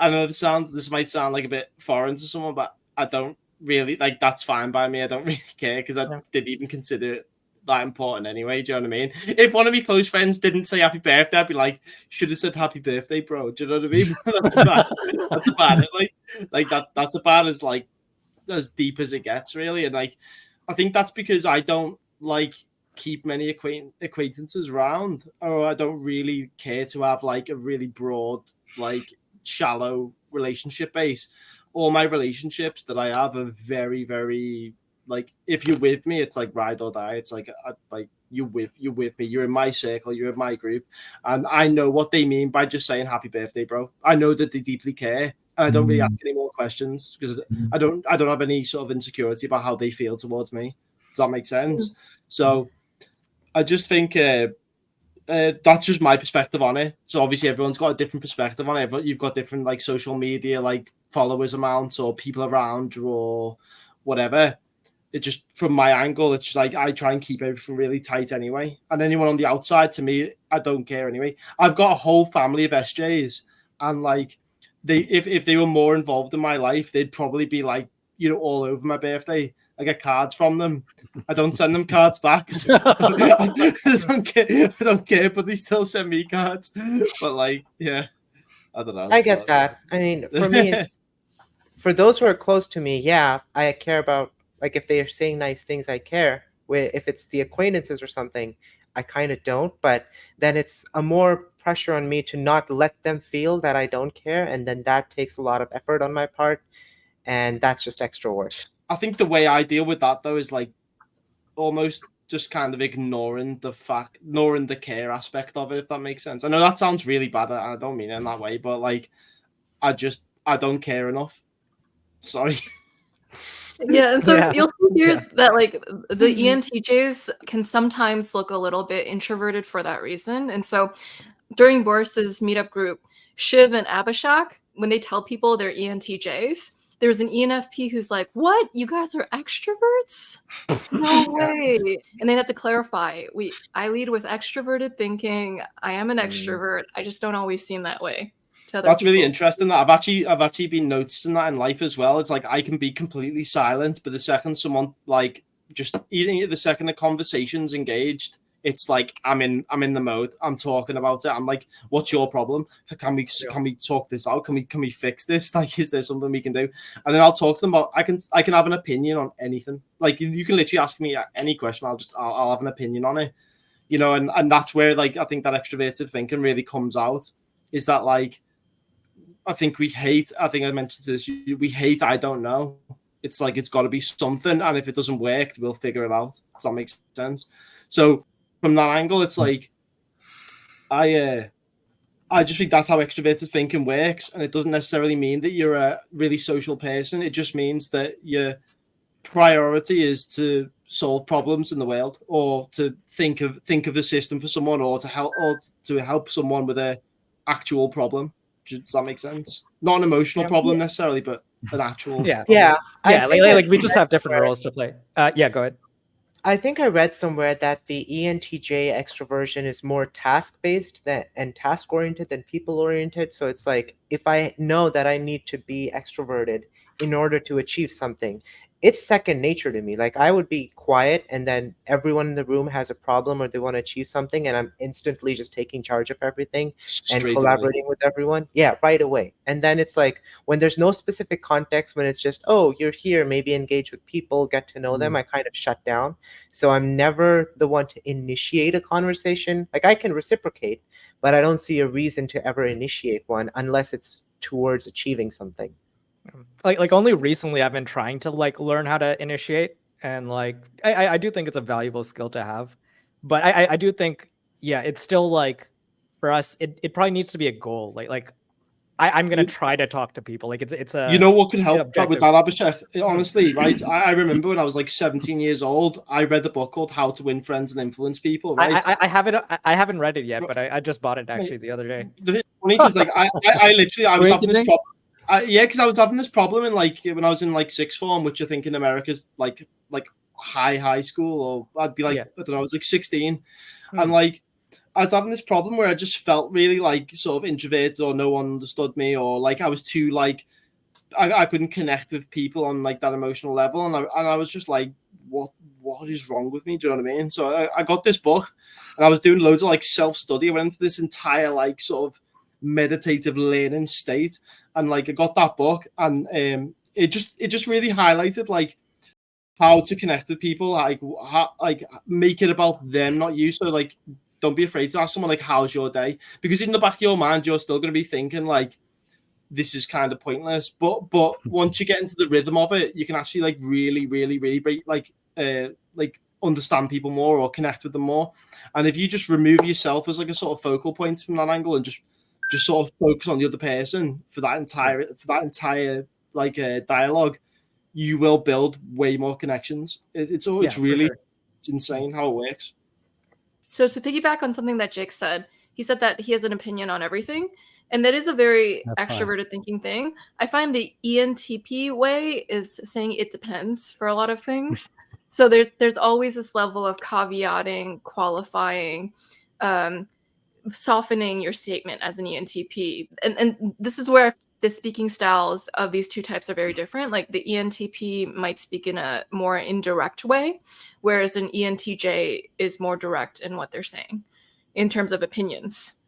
know this might sound like a bit foreign to someone, but I don't really, like, that's fine by me. I don't really care, because I didn't even consider it that important anyway. Do you know what I mean? If one of my close friends didn't say happy birthday, I'd be like, should have said happy birthday, bro. Do you know what I mean? That's about it. Like that's about as like as deep as it gets, really. And like, I think that's because I don't like keep many acquaintances around, or I don't really care to have like a really broad, like shallow relationship base. All my relationships that I have are very, very, like, if you're with me, it's like ride or die. It's like you're with me. You're in my circle. You're in my group, and I know what they mean by just saying happy birthday, bro. I know that they deeply care, and I don't really ask any more questions, because I don't have any sort of insecurity about how they feel towards me. Does that make sense? So I just think that's just my perspective on it. So obviously everyone's got a different perspective on it. You've got different like social media, like followers amounts, or people around you, or whatever. It just, from my angle, it's just like I try and keep everything really tight anyway. And anyone on the outside, to me, I don't care anyway. I've got a whole family of SJs, and like if they were more involved in my life, they'd probably be like, you know, all over my birthday. I get cards from them. I don't send them cards back. I don't care, but they still send me cards. But like, yeah, I don't know.
I get that. I mean, for me, it's for those who are close to me. Yeah, I care about, like, if they are saying nice things, I care. If it's the acquaintances or something, I kind of don't. But then it's a more pressure on me to not let them feel that I don't care, and then that takes a lot of effort on my part, and that's just extra work.
I think the way I deal with that, though, is like almost just kind of ignoring the care aspect of it, if that makes sense. I know that sounds really bad. I don't mean it in that way, but like, I don't care enough. Sorry.
Yeah, and so
Yeah.
you'll see here
Yeah.
that like the ENTJs can sometimes look a little bit introverted for that reason. And so during Boris's meetup group, Shiv and Abhishek, when they tell people they're ENTJs, there's an ENFP who's like, "What? You guys are extroverts? No way!" And they have to clarify. I lead with extroverted thinking. I am an extrovert. I just don't always seem that way to other
That's really
people.
interesting. That I've actually been noticing that in life as well. It's like I can be completely silent, but the second someone like just even the second the conversation's engaged, it's like I'm in the mode. I'm talking about it. I'm like, what's your problem? Can we talk this out? Can we fix this? Like, is there something we can do? And then I'll talk to them about I can have an opinion on anything. Like you can literally ask me any question. I'll have an opinion on it. You know, and that's where like I think that extroverted thinking really comes out. Is that like I think I mentioned this, we hate I don't know. It's like it's got to be something, and if it doesn't work, we'll figure it out. Does that make sense? So from that angle, it's like I just think that's how extroverted thinking works, and it doesn't necessarily mean that you're a really social person. It just means that your priority is to solve problems in the world, or to think of a system for someone, or to help someone with a actual problem. Does that make sense? Not an emotional problem necessarily, but an actual
Yeah.
problem.
Yeah.
Yeah,
think
like we
I
just
read
have different
somewhere-
roles to play. Yeah, go ahead.
I think I read somewhere that the ENTJ extroversion is more task-based and task-oriented than people-oriented. So it's like if I know that I need to be extroverted in order to achieve something, it's second nature to me. Like I would be quiet and then everyone in the room has a problem or they want to achieve something and I'm instantly just taking charge of everything and
Straight
collaborating with everyone. Yeah, right away. And then it's like when there's no specific context, when it's just, oh, you're here, maybe engage with people, get to know them, I kind of shut down. So I'm never the one to initiate a conversation. Like I can reciprocate, but I don't see a reason to ever initiate one unless it's towards achieving something.
Like only recently I've been trying to like learn how to initiate, and like I do think it's a valuable skill to have, but I do think it's still like for us it probably needs to be a goal. Like I'm gonna try to talk to people. Like it's a
You know what could help
objective.
with that, Abhishek? Honestly, right? I remember when I was like 17 years old, I read the book called How to Win Friends and Influence People, right?
I haven't read it yet, but I just bought it actually the other day.
The funny because like I literally I was
Great
having this
thing.
problem. Because I was having this problem in like when I was in like sixth form, which I think in America's like high school, or I'd be like I don't know, I was like 16, and like I was having this problem where I just felt really like sort of introverted, or no one understood me, or like I was too like I couldn't connect with people on like that emotional level, and I was just like, what is wrong with me? Do you know what I mean? So I got this book, and I was doing loads of like self-study. I went into this entire like sort of meditative learning state, and like I got that book, and it just really highlighted like how to connect with people, like how like make it about them, not you. So like don't be afraid to ask someone like, how's your day? Because in the back of your mind, you're still going to be thinking like, this is kind of pointless. But once you get into the rhythm of it, you can actually like really like understand people more or connect with them more. And if you just remove yourself as like a sort of focal point from that angle and just sort of focus on the other person for that entire like dialogue, you will build way more connections. It's insane how it works.
So to piggyback on something that Jake said, he said that he has an opinion on everything. And that is a very extroverted thinking thing. I find the ENTP way is saying it depends for a lot of things. So there's always this level of caveating, qualifying, softening your statement as an ENTP. And this is where the speaking styles of these two types are very different. Like the ENTP might speak in a more indirect way, whereas an ENTJ is more direct in what they're saying in terms of opinions.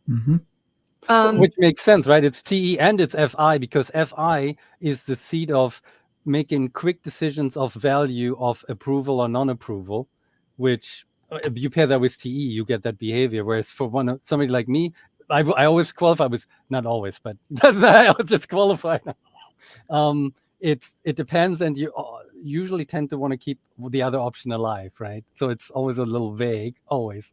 Mm-hmm.
Which makes sense, right? It's TE and it's FI, because FI is the seed of making quick decisions of value of approval or non-approval, which you pair that with TE, you get that behavior. Whereas for somebody like me, I always qualify with, not always, but I'll just qualify now. It depends, and you usually tend to want to keep the other option alive, right? So it's always a little vague, always.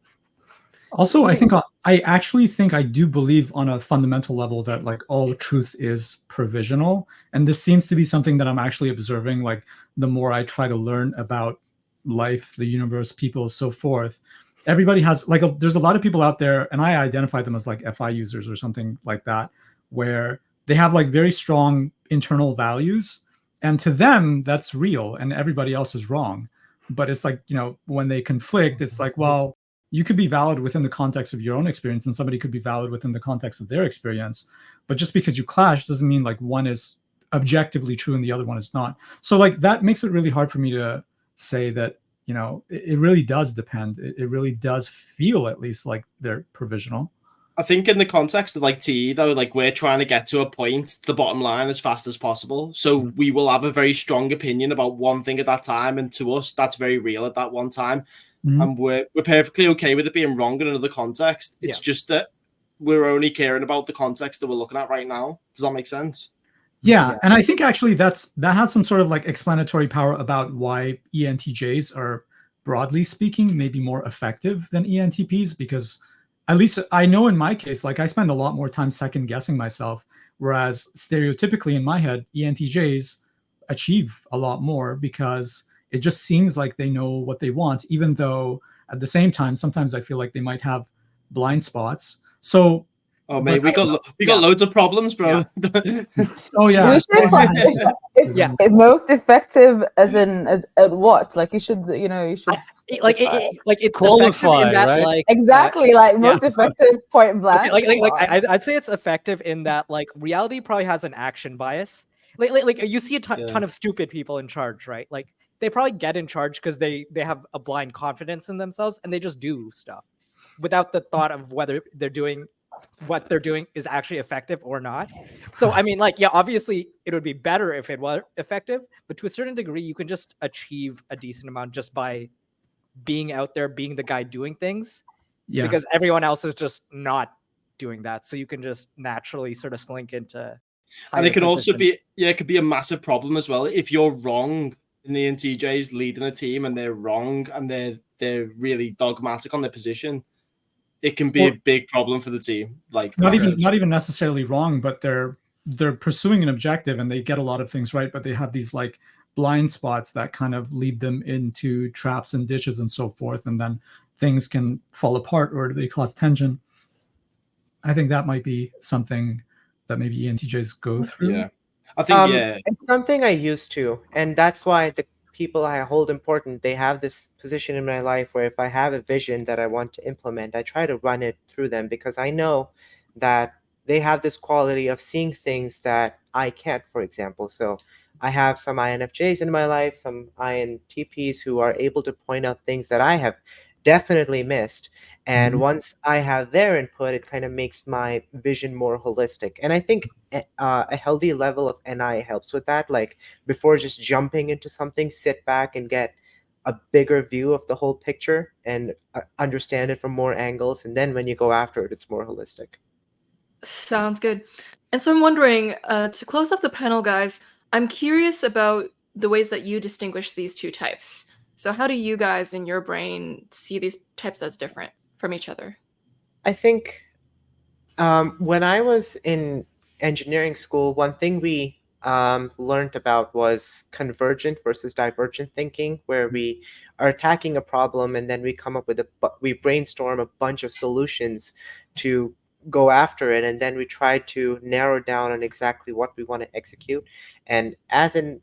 Also, I actually think I do believe on a fundamental level that like all truth is provisional, and this seems to be something that I'm actually observing. Like the more I try to learn about life, the universe, people, so forth, everybody has like there's a lot of people out there, and I identify them as like FI users or something like that, where they have like very strong internal values, and to them that's real, and everybody else is wrong. But it's like, you know, when they conflict, it's like, well, you could be valid within the context of your own experience, and somebody could be valid within the context of their experience. But just because you clash doesn't mean like one is objectively true and the other one is not. So like that makes it really hard for me to say that, you know, it really does depend. It really does feel at least like they're provisional.
I think in the context of like TE though, like we're trying to get to a point, the bottom line as fast as possible. So we will have a very strong opinion about one thing at that time. And to us, that's very real at that one time. And we're perfectly okay with it being wrong in another context. It's just that we're only caring about the context that we're looking at right now. Does that make sense?
Yeah, and I think actually that has some sort of like explanatory power about why ENTJs are, broadly speaking, maybe more effective than ENTPs, because at least I know in my case, like I spend a lot more time second guessing myself, whereas stereotypically in my head, ENTJs achieve a lot more because it just seems like they know what they want, even though at the same time, sometimes I feel like they might have blind spots. So,
oh mate, we got loads of problems, bro.
Oh yeah.
It's most effective as at what? Like you should
like it's
qualify,
in that,
right?
like
exactly like most effective point blank.
Okay, I'd say it's effective in that like reality probably has an action bias. Like you see a ton of stupid people in charge, right? Like they probably get in charge because they have a blind confidence in themselves and they just do stuff without the thought of whether what they're doing is actually effective or not. So I mean, like, yeah, obviously it would be better if it were effective, but to a certain degree you can just achieve a decent amount just by being out there, being the guy doing things, because everyone else is just not doing that. So you can just naturally sort of slink into
and it can also be, it could be a massive problem as well if you're wrong in the ENTJs leading a team and they're wrong and they're really dogmatic on their position. It can be a big problem for the team. Like
not even necessarily wrong, but they're pursuing an objective and they get a lot of things right, but they have these like blind spots that kind of lead them into traps and ditches and so forth, and then things can fall apart or they cause tension. I think that might be something that maybe ENTJs go through.
Yeah, I think
it's something I used to, and that's why the people I hold important, they have this position in my life where if I have a vision that I want to implement, I try to run it through them because I know that they have this quality of seeing things that I can't, for example. So I have some INFJs in my life, some INTPs who are able to point out things that I have definitely missed. And once I have their input, it kind of makes my vision more holistic. And I think a healthy level of NI helps with that. Like before just jumping into something, sit back and get a bigger view of the whole picture and understand it from more angles. And then when you go after it, it's more holistic.
Sounds good. And so I'm wondering, to close off the panel, guys, I'm curious about the ways that you distinguish these two types. So how do you guys in your brain see these types as different from each other?
I think when I was in engineering school, one thing we learned about was convergent versus divergent thinking, where we are attacking a problem and then we come up with we brainstorm a bunch of solutions to go after it, and then we try to narrow down on exactly what we want to execute. And as an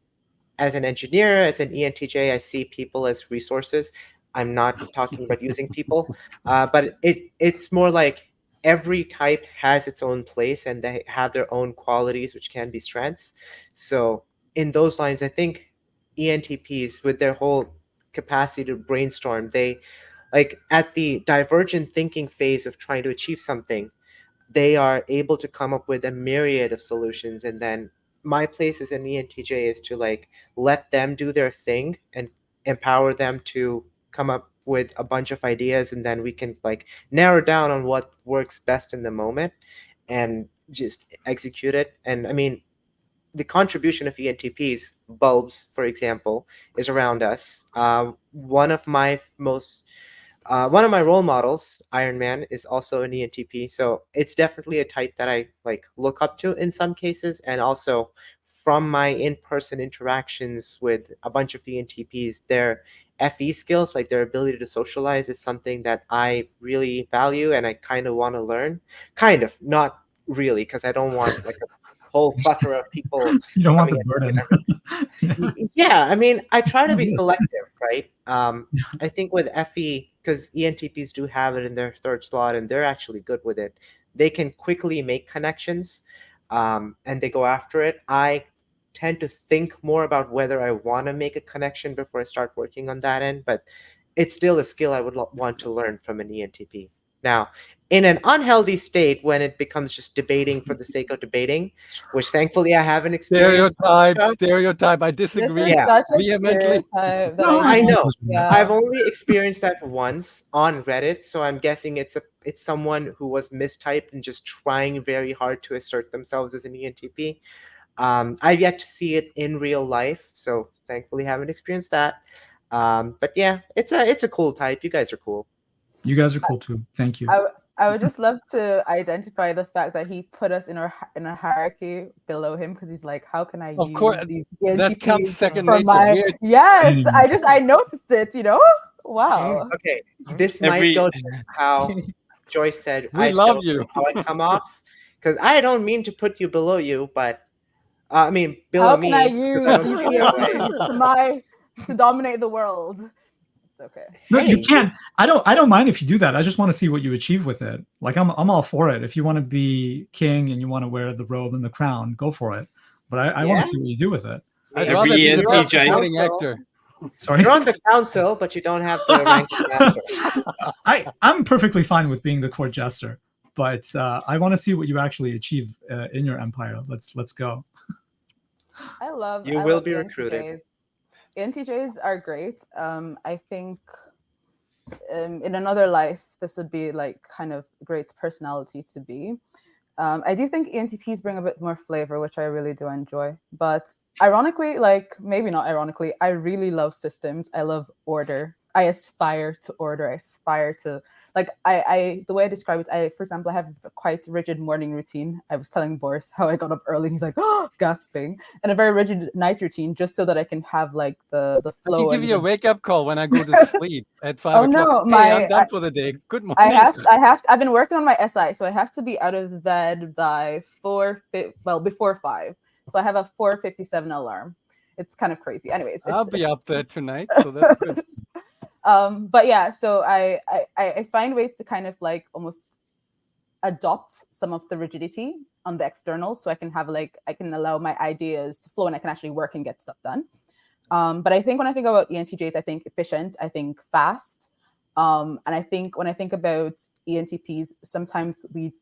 engineer, as an ENTJ, I see people as resources. I'm not talking about using people, but it's more like every type has its own place and they have their own qualities, which can be strengths. So in those lines, I think ENTPs, with their whole capacity to brainstorm, they like at the divergent thinking phase of trying to achieve something, they are able to come up with a myriad of solutions. And then my place as an ENTJ is to like let them do their thing and empower them to come up with a bunch of ideas, and then we can like narrow down on what works best in the moment and just execute it. And I mean, the contribution of ENTPs, bulbs, for example, is around us. One of my most One of my role models, Iron Man, is also an ENTP, so it's definitely a type that I like look up to in some cases, and also from my in-person interactions with a bunch of ENTPs, their FE skills, like their ability to socialize, is something that I really value and I kind of want to learn. Kind of, not really, because I don't want like a whole plethora of people.
You don't want
coming
the
in.
burden.
Yeah, I mean, I try to be
Good.
selective, right? I think with FE, because ENTPs do have it in their third slot and they're actually good with it, they can quickly make connections and they go after it. I tend to think more about whether I want to make a connection before I start working on that end, but it's still a skill I would want to learn from an ENTP. Now, in an unhealthy state, when it becomes just debating for the sake of debating, which thankfully I haven't experienced.
Stereotype. I
This
disagree.
is
Yeah.
such a
Vehemently.
stereotype that
No,
I
don't
know.
push me.
Yeah.
I've only experienced that once on Reddit, so I'm guessing it's someone who was mistyped and just trying very hard to assert themselves as an ENTP. I've yet to see it in real life, so thankfully haven't experienced that. But yeah, it's a cool type. You guys are cool.
You guys are cool too. Thank you.
I would just love to identify the fact that he put us in a hierarchy below him, because he's like, how can I
Of
use
course,
these
that comes
ENTPs
second
for
nature.
my yes,
Anyway.
I noticed it, you know? Wow.
Okay, this
Every-
might go to how Joyce said,
We
I
love
don't
you.
know how I come off, because I don't mean to put you below you, but I mean below
How
me.
can I
'cause
use
I don't
these
see it that way.
ENTPs to dominate the world? It's okay.
No, you
Hey,
can't. I don't mind if you do that. I just want to see what you achieve with it. Like I'm all for it. If you want to be king and you want to wear the robe and the crown, go for it. But I want
Yeah.
to see what you do with it.
I
I'd
mean,
rather
Every
be the
ENTJ
supporting
council.
actor.
Sorry.
You're on the council, but you don't have the rank of master.
I'm perfectly fine with being the court jester, but I want to see what you actually achieve in your empire. Let's go.
I love
You
I
will
love
be recruited.
ENTJs. ENTJs are great. I think in another life, this would be like kind of great personality to be. I do think ENTPs bring a bit more flavor, which I really do enjoy. But ironically, like maybe not ironically, I really love systems. I love order. I aspire to order. I aspire to like I the way I describe it, for example, I have a quite rigid morning routine. I was telling Boris how I got up early. He's like, oh, gasping, and a very rigid night routine, just so that I can have like the
I
flow.
can give
and
you a
the-
wake-up call when I go to sleep at 5
Oh,
o'clock.
no,
Hey, I'm done for the day. Good morning.
I've been working on my SI, so I have to be out of bed by before 5. So I have a 4:57 alarm. It's kind of crazy. Anyways,
I'll be up there tonight, so that's good.
But yeah, so I find ways to kind of like almost adopt some of the rigidity on the external, so I can have like I can allow my ideas to flow and I can actually work and get stuff done. But I think when I think about ENTJs, I think efficient, I think fast. And I think when I think about ENTPs, sometimes we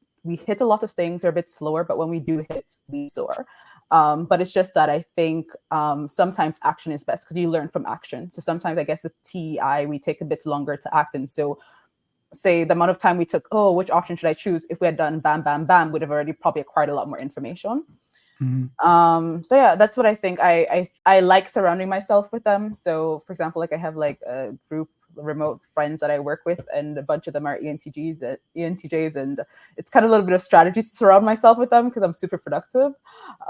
hit a lot of things, are a bit slower, but when we do hit, we soar. But it's just that I think sometimes action is best because you learn from action. So sometimes I guess with TEI, we take a bit longer to act. And so say the amount of time we took, oh, which option should I choose? If we had done bam, bam, bam, we'd have already probably acquired a lot more information.
Mm-hmm.
So yeah, that's what I think. I like surrounding myself with them. So for example, like I have like a group remote friends that I work with, and a bunch of them are ENTJs, and it's kind of a little bit of strategy to surround myself with them because I'm super productive.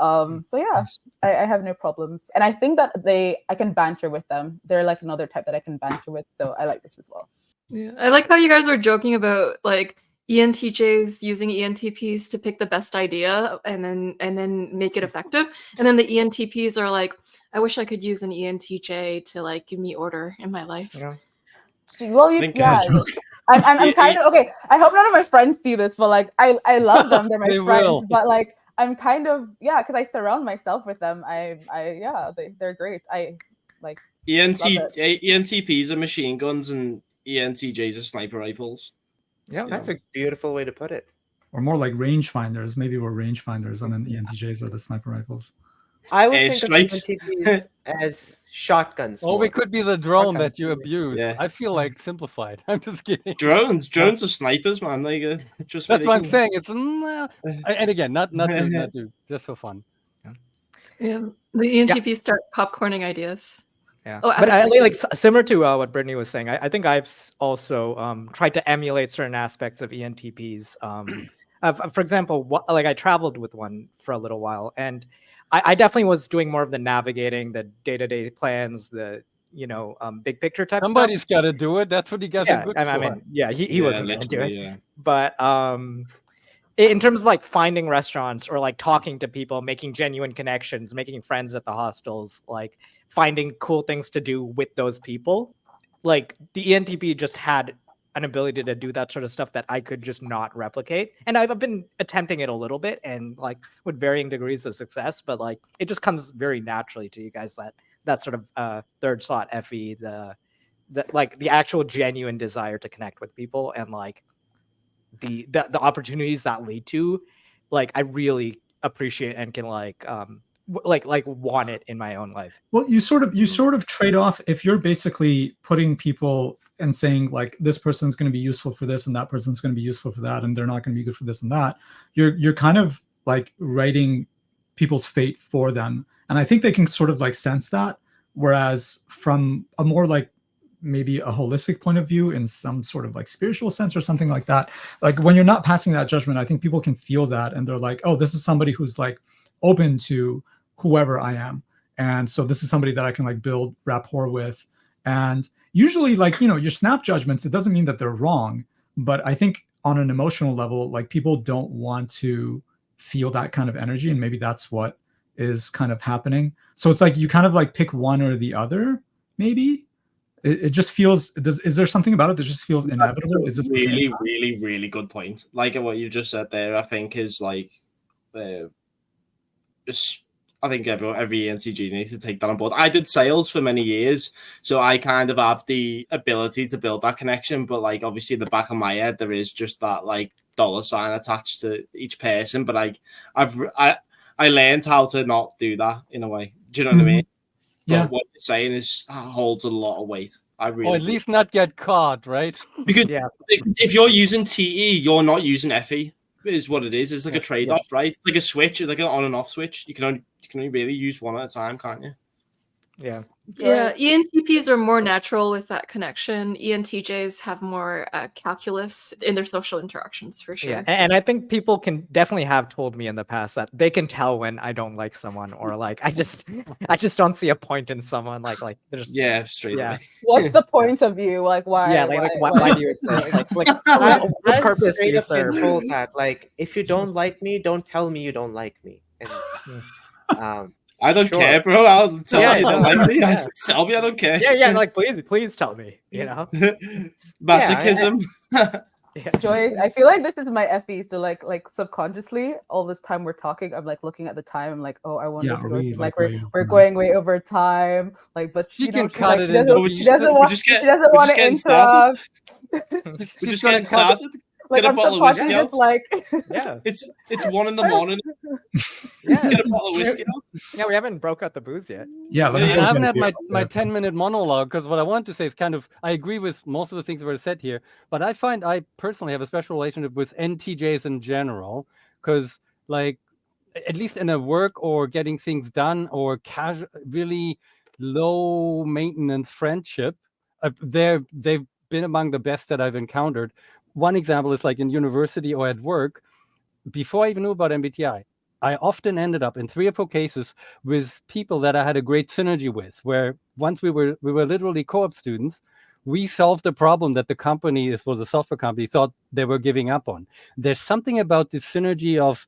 So yeah, I have no problems, and I think that I can banter with them. They're like another type that I can banter with, so I like this as well.
Yeah, I like how you guys were joking about like ENTJs using ENTPs to pick the best idea and then make it effective, and then the ENTPs are like, I wish I could use an ENTJ to like give me order in my life.
Yeah.
Well, I'm kind of okay. I hope none of my friends see this, but like I love them. They're my
They
friends,
will.
but like I'm kind of because I surround myself with them. They're great. I like
ENTPs are machine guns and ENTJs are sniper rifles.
Yeah,
That's a beautiful way to put it.
Or more like rangefinders. Maybe we're rangefinders, and then ENTJs are the sniper rifles.
I would think
strikes.
of ENTPs as shotguns.
Or we could be the drone
Okay.
that you abuse.
Yeah.
I feel like simplified. I'm just kidding.
Drones are snipers, man. Like just
That's what I'm saying. It's and again, not just for fun.
Yeah, the ENTPs start popcorning ideas.
Yeah,
Oh, I
but
had a
like similar to what Brittany was saying, I think I've also tried to emulate certain aspects of ENTPs. For example, like I traveled with one for a little while, and I definitely was doing more of the navigating, the day-to-day plans, the big picture type stuff.
Somebody's got to do it. That's what you guys are good for.
I mean, yeah, he
Yeah,
wasn't gonna do it,
literally, yeah.
but in terms of like finding restaurants or like talking to people, making genuine connections, making friends at the hostels, like finding cool things to do with those people, like the ENTP just had an ability to do that sort of stuff that I could just not replicate. And I've been attempting it a little bit and like with varying degrees of success, but like it just comes very naturally to you guys, that sort of third slot FE, the like the actual genuine desire to connect with people and like the opportunities that lead to, like I really appreciate and can like want it in my own life.
Well, you sort of trade off if you're basically putting people and saying like this person's going to be useful for this and that person's going to be useful for that and they're not going to be good for this and that. You're kind of like writing people's fate for them, and I think they can sort of like sense that. Whereas from a more like maybe a holistic point of view in some sort of like spiritual sense or something like that, like when you're not passing that judgment, I think people can feel that and they're like, oh, this is somebody who's like open to whoever I am, and so this is somebody that I can like build rapport with. And usually like your snap judgments, it doesn't mean that they're wrong, but I think on an emotional level, like people don't want to feel that kind of energy, and maybe that's what is kind of happening. So it's like you kind of like pick one or the other. Maybe it just feels, is there something about it that just feels inevitable? Is this
really, really, really good point? Like what you just said there, I think is like, I think every ENTJ needs to take that on board. I did sales for many years, so I kind of have the ability to build that connection. But like, obviously, in the back of my head, there is just that like dollar sign attached to each person. But like, I learned how to not do that in a way. Do you know what I mean?
Yeah.
But what you're saying holds a lot of weight. I really
or at least not get caught, right?
Because if you're using TE, you're not using FE. Is what it is. It's like a trade-off, right? It's like a switch, like an on and off switch. You can only really use one at a time, can't you?
Yeah.
Yeah, ENTPs are more natural with that connection. ENTJs have more calculus in their social interactions, for sure.
Yeah, and I think people can definitely have told me in the past that they can tell when I don't like someone, or like I just don't see a point in someone. Like they're just
straight away.
What's the point of you? Like why?
Yeah, why do you exist? Like what purpose do you serve?
Told that like if you don't like me, don't tell me you don't like me. And,
I don't care, bro. I'll tell you don't like me.
Yeah.
Tell me I don't care.
Yeah, like please tell me.
Masochism.
Joyce, I feel like this is my FE. So like subconsciously, all this time we're talking, I'm like looking at the time. I'm like, oh, I wonder if Joyce is like we're going way over time. Like, but she
can
she,
cut
like,
it.
she doesn't want to interrupt.
We're just getting started.
Like I'm subconsciously just like,
it's 1 a.m.
Yeah,
get a bottle of whiskey out.
Yeah, we haven't broke out the booze yet.
Yeah,
I haven't had my 10-minute monologue, because what I wanted to say is kind of, I agree with most of the things that were said here, but I find I personally have a special relationship with NTJs in general, because like at least in a work or getting things done or casual, really low maintenance friendship, they've been among the best that I've encountered. One example is like in university or at work, before I even knew about MBTI, I often ended up in 3 or 4 cases with people that I had a great synergy with, where once we were literally co-op students, we solved the problem that the company, this was a software company, thought they were giving up on. There's something about the synergy of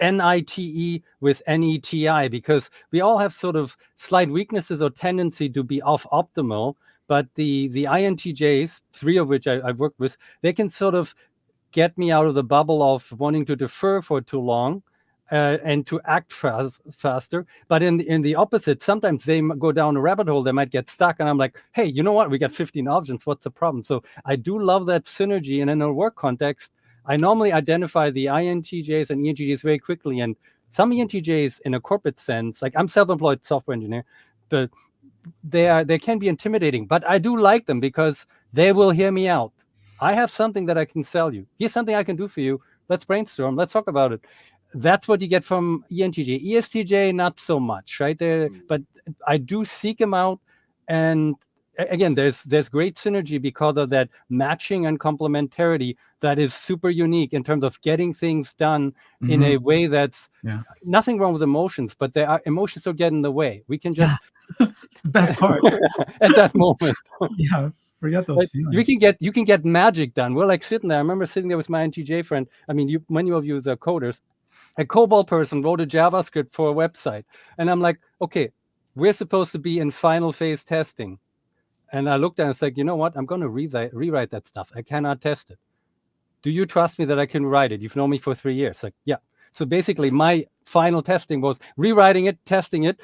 NITE with NETI, because we all have sort of slight weaknesses or tendency to be off optimal. But the INTJs, 3 of which I've worked with, they can sort of get me out of the bubble of wanting to defer for too long and to act faster. But in the opposite, sometimes they go down a rabbit hole, they might get stuck. And I'm like, hey, you know what? We got 15 options. What's the problem? So I do love that synergy. And in a work context, I normally identify the INTJs and ENTJs very quickly. And some ENTJs in a corporate sense, like I'm self-employed software engineer, but they can be intimidating, but I do like them because they will hear me out. I have something that I can sell you. Here's something I can do for you. Let's brainstorm. Let's talk about it. That's what you get from ENTJ. ESTJ, not so much, right there. But I do seek them out. And again, there's great synergy because of that matching and complementarity that is super unique in terms of getting things done in a way that's nothing wrong with emotions, but emotions don't get in the way. We can just
it's the best part
at that moment.
Forget those feelings.
You can get magic done. We're like sitting there. I remember sitting there with my ENTJ friend. I mean, many of you are coders. A COBOL person wrote a JavaScript for a website, and I'm like, okay, we're supposed to be in final phase testing. And I looked at it and said, you know what? I'm going to rewrite that stuff. I cannot test it. Do you trust me that I can write it? You've known me for 3 years. Like, yeah. So basically, my final testing was rewriting it, testing it.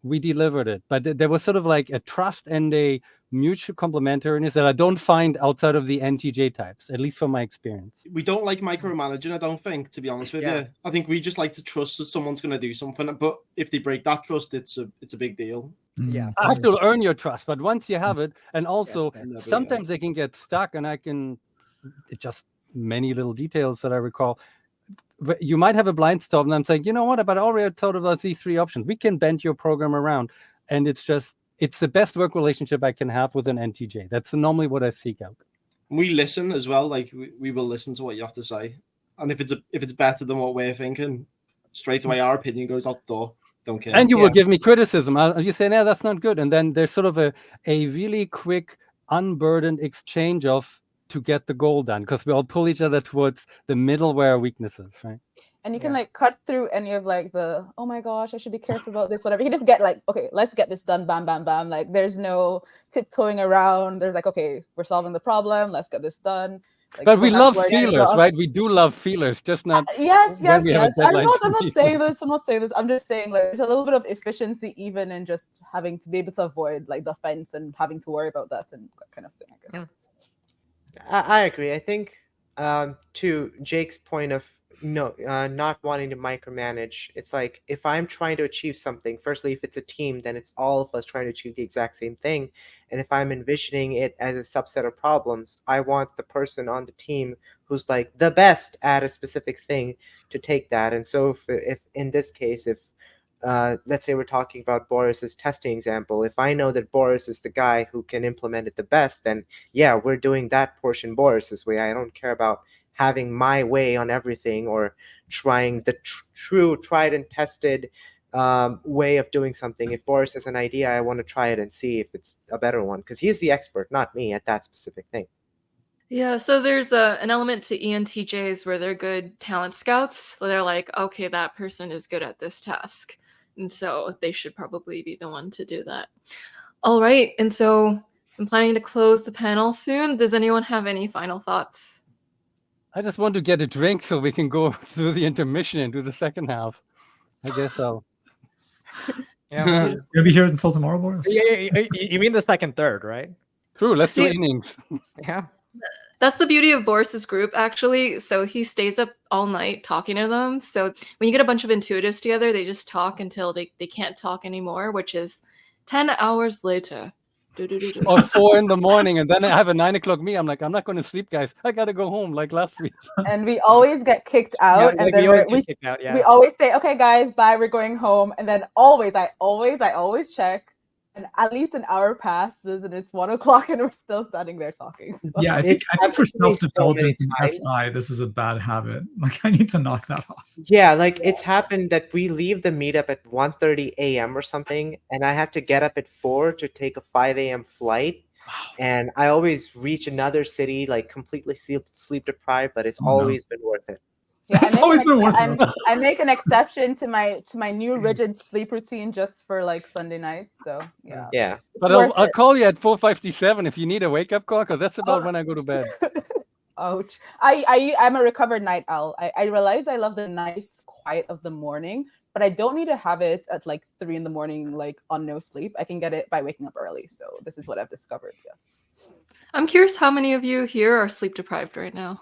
We delivered it. But there was sort of like a trust and a mutual complementariness that I don't find outside of the NTJ types, at least from my experience.
We don't like micromanaging, I don't think, to be honest with you. I think we just like to trust that someone's going to do something. But if they break that trust, it's a big deal.
Yeah,
I have to earn your trust, but once you have it, and also sometimes they can get stuck, and it just many little details that I recall. You might have a blind spot, and I'm saying, you know what? But I already thought about these 3 options. We can bend your program around, and it's the best work relationship I can have with an NTJ. That's normally what I seek out.
We listen as well. Like we will listen to what you have to say, and if it's better than what we're thinking, straight away our opinion goes out the door. Don't care.
And you will give me criticism. You say, no, that's not good. And then there's sort of a really quick, unburdened exchange to get the goal done, because we all pull each other towards the middle where our weaknesses, right?
And you can like cut through any of like the, oh my gosh, I should be careful about this, whatever. You can just get like, okay, let's get this done, bam, bam, bam. Like there's no tiptoeing around. There's like, okay, we're solving the problem. Let's get this done. Like,
but we love feelers, right? We do love feelers, just not.
Yes. I'm not saying this. I'm just saying like there's a little bit of efficiency even in just having to be able to avoid like the fence and having to worry about that and that kind of thing. I guess.
I agree. I think to Jake's point of not wanting to micromanage, it's like if I'm trying to achieve something, firstly, if it's a team, then it's all of us trying to achieve the exact same thing. And if I'm envisioning it as a subset of problems, I want the person on the team who's like the best at a specific thing to take that. And so if in this case, if let's say we're talking about Boris's testing example, if I know that Boris is the guy who can implement it the best, then yeah, we're doing that portion Boris's way. I don't care about having my way on everything or trying the true tried and tested way of doing something. If Boris has an idea, I want to try it and see if it's a better one, because he's the expert, not me, at that specific thing.
Yeah, so there's an element to ENTJs where they're good talent scouts. So they're like, okay, that person is good at this task, and so they should probably be the one to do that. All right, and so I'm planning to close the panel soon. Does anyone have any final thoughts?
I just want to get a drink so we can go through the intermission and do the second half. I guess so.
Yeah.
You'll be here until tomorrow, Boris?
You mean the second, third, right?
True. Let's do innings.
Yeah.
That's the beauty of Boris's group, actually. So he stays up all night talking to them. So when you get a bunch of intuitives together, they just talk until they can't talk anymore, which is 10 hours later.
Or 4 in the morning, and then I have a 9 o'clock me. I'm like, I'm not going to sleep, guys. I got to go home like last week.
And we always get kicked out.
Yeah,
and
like
then
we
we always say, okay, guys, bye, we're going home. And then I always check. And at least an hour passes and it's 1 o'clock and we're still standing there talking. So.
Yeah, I think for self-development
so
SI, this is a bad habit. Like I need to knock that off.
Yeah, like it's happened that we leave the meetup at 1:30 a.m. or something, and I have to get up at 4 to take a 5 a.m. flight. Wow. And I always reach another city like completely sleep deprived, but it's always been worth it.
Yeah,
it's always been worth it.
I make an exception to my new rigid sleep routine just for like Sunday nights. So yeah.
Yeah.
But I'll call you at 4:57 if you need a wake up call, because that's about when I go to bed.
Ouch. I'm a recovered night owl. I realize I love the nice quiet of the morning, but I don't need to have it at like 3 in the morning, like on no sleep. I can get it by waking up early. So this is what I've discovered. Yes.
I'm curious how many of you here are sleep deprived right now.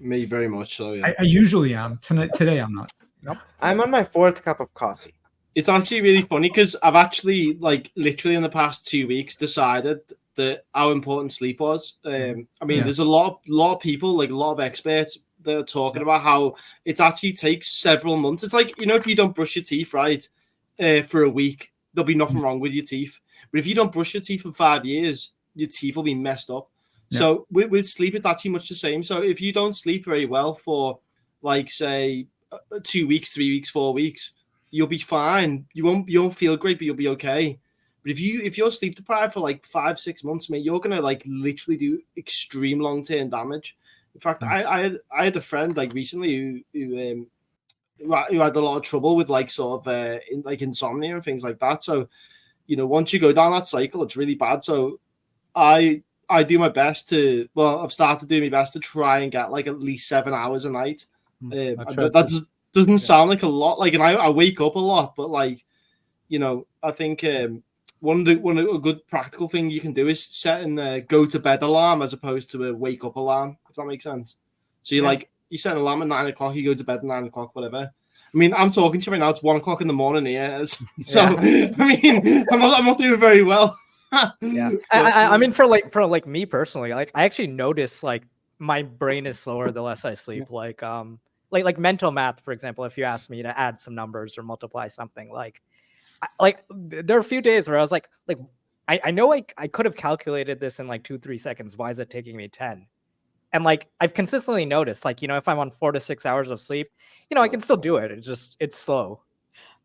Me, very much so. Yeah.
I usually am. Today I'm not.
Nope. I'm on my 4th cup of coffee.
It's actually really funny because I've actually, like, literally in the past 2 weeks decided that how important sleep was. I mean, there's a lot of people, like a lot of experts, that are talking about how it actually takes several months. It's like, you know, if you don't brush your teeth right for a week, there'll be nothing wrong with your teeth. But if you don't brush your teeth for 5 years, your teeth will be messed up.
Yeah.
So with sleep, it's actually much the same. So if you don't sleep very well for, like, say, 2 weeks, 3 weeks, 4 weeks, you'll be fine. You won't feel great, but you'll be okay. But if you're sleep deprived for like 5-6 months, mate, you're gonna like literally do extreme long-term damage. In fact, I had a friend like recently who had a lot of trouble with like sort of insomnia and things like that. So, you know, once you go down that cycle, it's really bad. So I do my best I've started doing my best to try and get like at least 7 hours a night. That doesn't sound like a lot, like, and I wake up a lot, but like, you know, I think one a good practical thing you can do is set a go to bed alarm as opposed to a wake up alarm, if that makes sense. So you set an alarm at 9 o'clock, you go to bed at 9 o'clock, whatever. I mean, I'm talking to you right now, it's 1 o'clock in the morning here. So I mean, I'm not doing very well.
Yeah. I mean, for like me personally, like I actually notice like my brain is slower the less I sleep. Like mental math, for example, if you ask me to add some numbers or multiply something, like there are a few days where I was like I know I could have calculated this in like 2-3 seconds. Why is it taking me 10? And like I've consistently noticed, like, you know, if I'm on 4 to 6 hours of sleep, you know, I can still do it. It's slow.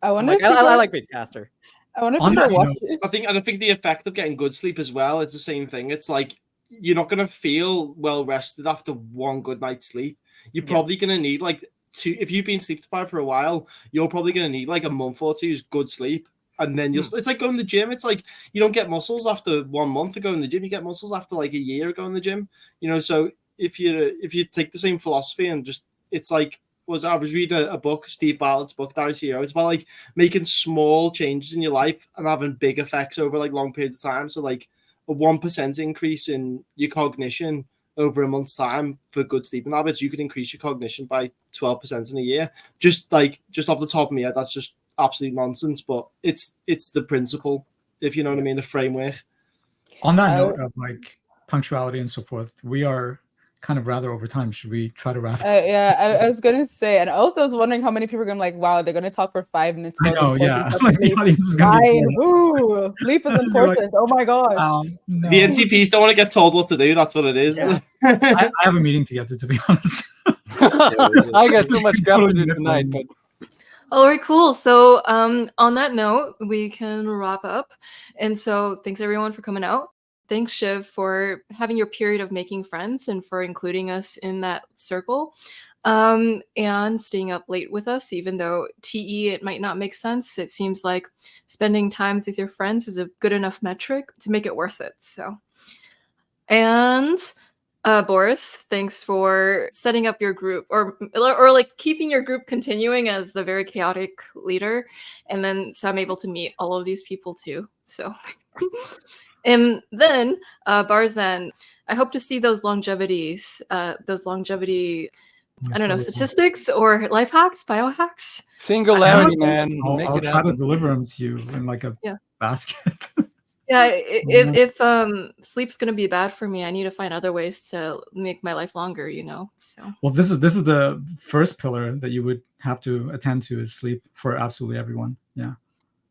I wonder.
I like being faster.
I wonder
On
if
that
people
note,
watch.
I think the effect of getting good sleep as well, it's the same thing. It's like you're not gonna feel well rested after one good night's sleep. You're probably gonna need like if you've been sleep deprived for a while, you're probably gonna need like a month or two's good sleep. And then it's like going to the gym. It's like you don't get muscles after 1 month of going to the gym. You get muscles after like a year of going to the gym. You know, so if you take the same philosophy and just, it's like, I was reading a book, Steve Bartlett's book, Diary CEO. It's about like making small changes in your life and having big effects over like long periods of time. So like a 1% increase in your cognition over a month's time for good sleeping habits, you could increase your cognition by 12% in a year. Just off the top of my head, that's just absolute nonsense, but it's the principle, if you know what I mean, the framework.
On that note of like punctuality and so forth, we are kind of rather over time. Should we try to wrap?
I was gonna say, and also I was wondering how many people are gonna like, wow, they're gonna talk for 5 minutes.
I know, yeah. Like the audience is gonna be
Ooh, sleep is important. Like, oh my gosh.
No.
The ENTPs don't want to get told what to do. That's what it is.
Yeah. I have a meeting to get to be honest.
I got too much crap to do tonight, but
All right, cool. So on that note, we can wrap up. And so thanks everyone for coming out. Thanks, Shiv, for having your period of making friends and for including us in that circle and staying up late with us, even though TE, it might not make sense. It seems like spending times with your friends is a good enough metric to make it worth it. So, and Boris, thanks for setting up your group or like keeping your group continuing as the very chaotic leader. And then so I'm able to meet all of these people too. So and then Barzan, I hope to see those longevity, I don't know, statistics or life hacks, biohacks.
Singularity, man.
I'll try to deliver them to you in like a basket.
Yeah, if sleep's gonna be bad for me, I need to find other ways to make my life longer, you know. So
well, this is the first pillar that you would have to attend to is sleep for absolutely everyone. Yeah.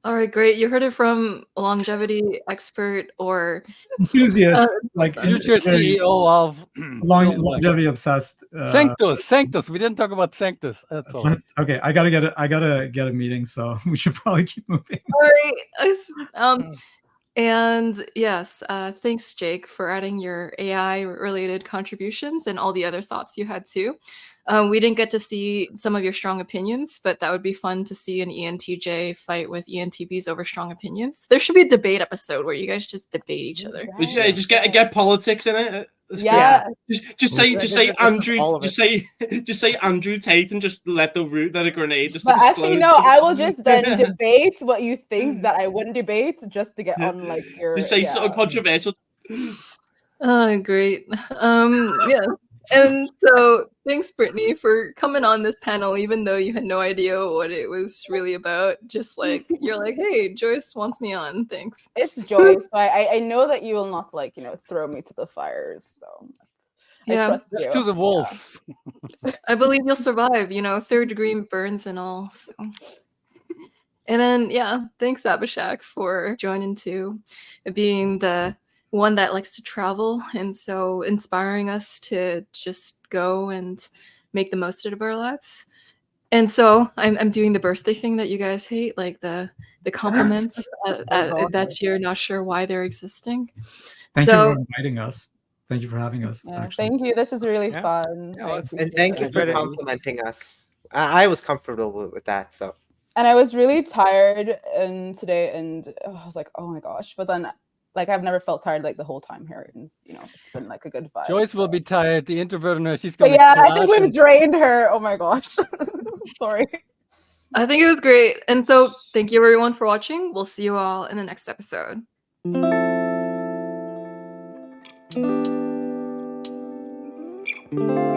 All right, great. You heard it from a longevity expert or
enthusiast, like
future CEO of
longevity obsessed.
Sanctus. We didn't talk about Sanctus. That's all.
Okay, I gotta get a meeting, so we should probably keep moving.
All right. And yes, thanks, Jake, for adding your AI-related contributions and all the other thoughts you had too. We didn't get to see some of your strong opinions, but that would be fun to see an ENTJ fight with ENTPs over strong opinions. There should be a debate episode where you guys just debate each other.
Yeah, just get politics in it.
Yeah.
Just say Andrew. Just say Andrew Tate and just let a grenade just
But
explode.
actually, no, I will just then debate what you think that I wouldn't debate just to get on like your.
Just say something controversial.
Oh, great. Yeah. And so thanks, Brittany, for coming on this panel, even though you had no idea what it was really about. Just like, you're like, hey, Joyce wants me on. Thanks.
It's Joyce. So I know that you will not like, throw me to the fires. So
yeah,
to the wolf.
Yeah. I believe you'll survive, 3rd degree burns and all. So. And then, yeah, thanks, Abhishek, for joining too, being the one that likes to travel and so inspiring us to just go and make the most out of our lives. And so I'm doing the birthday thing that you guys hate, like the compliments that you're not sure why they're existing.
Thank you
So
for inviting us. Thank you for having us.
Yeah,
Actually,
thank you. This was really
Yeah.
fun.
Yeah,
I
let's-
And
appreciate
thank you
it.
for
Credit.
complimenting us. I was comfortable with that. So
And I was really tired today, and I was like, oh my gosh. But then, like, I've never felt tired like the whole time here, and it's been like a good vibe.
Joyce will
so.
be tired. The introvert in her, she's
But
going to
yeah, I think we've drained her. Oh my gosh. Sorry.
I think it was great. And so thank you everyone for watching. We'll see you all in the next episode.
Thank you.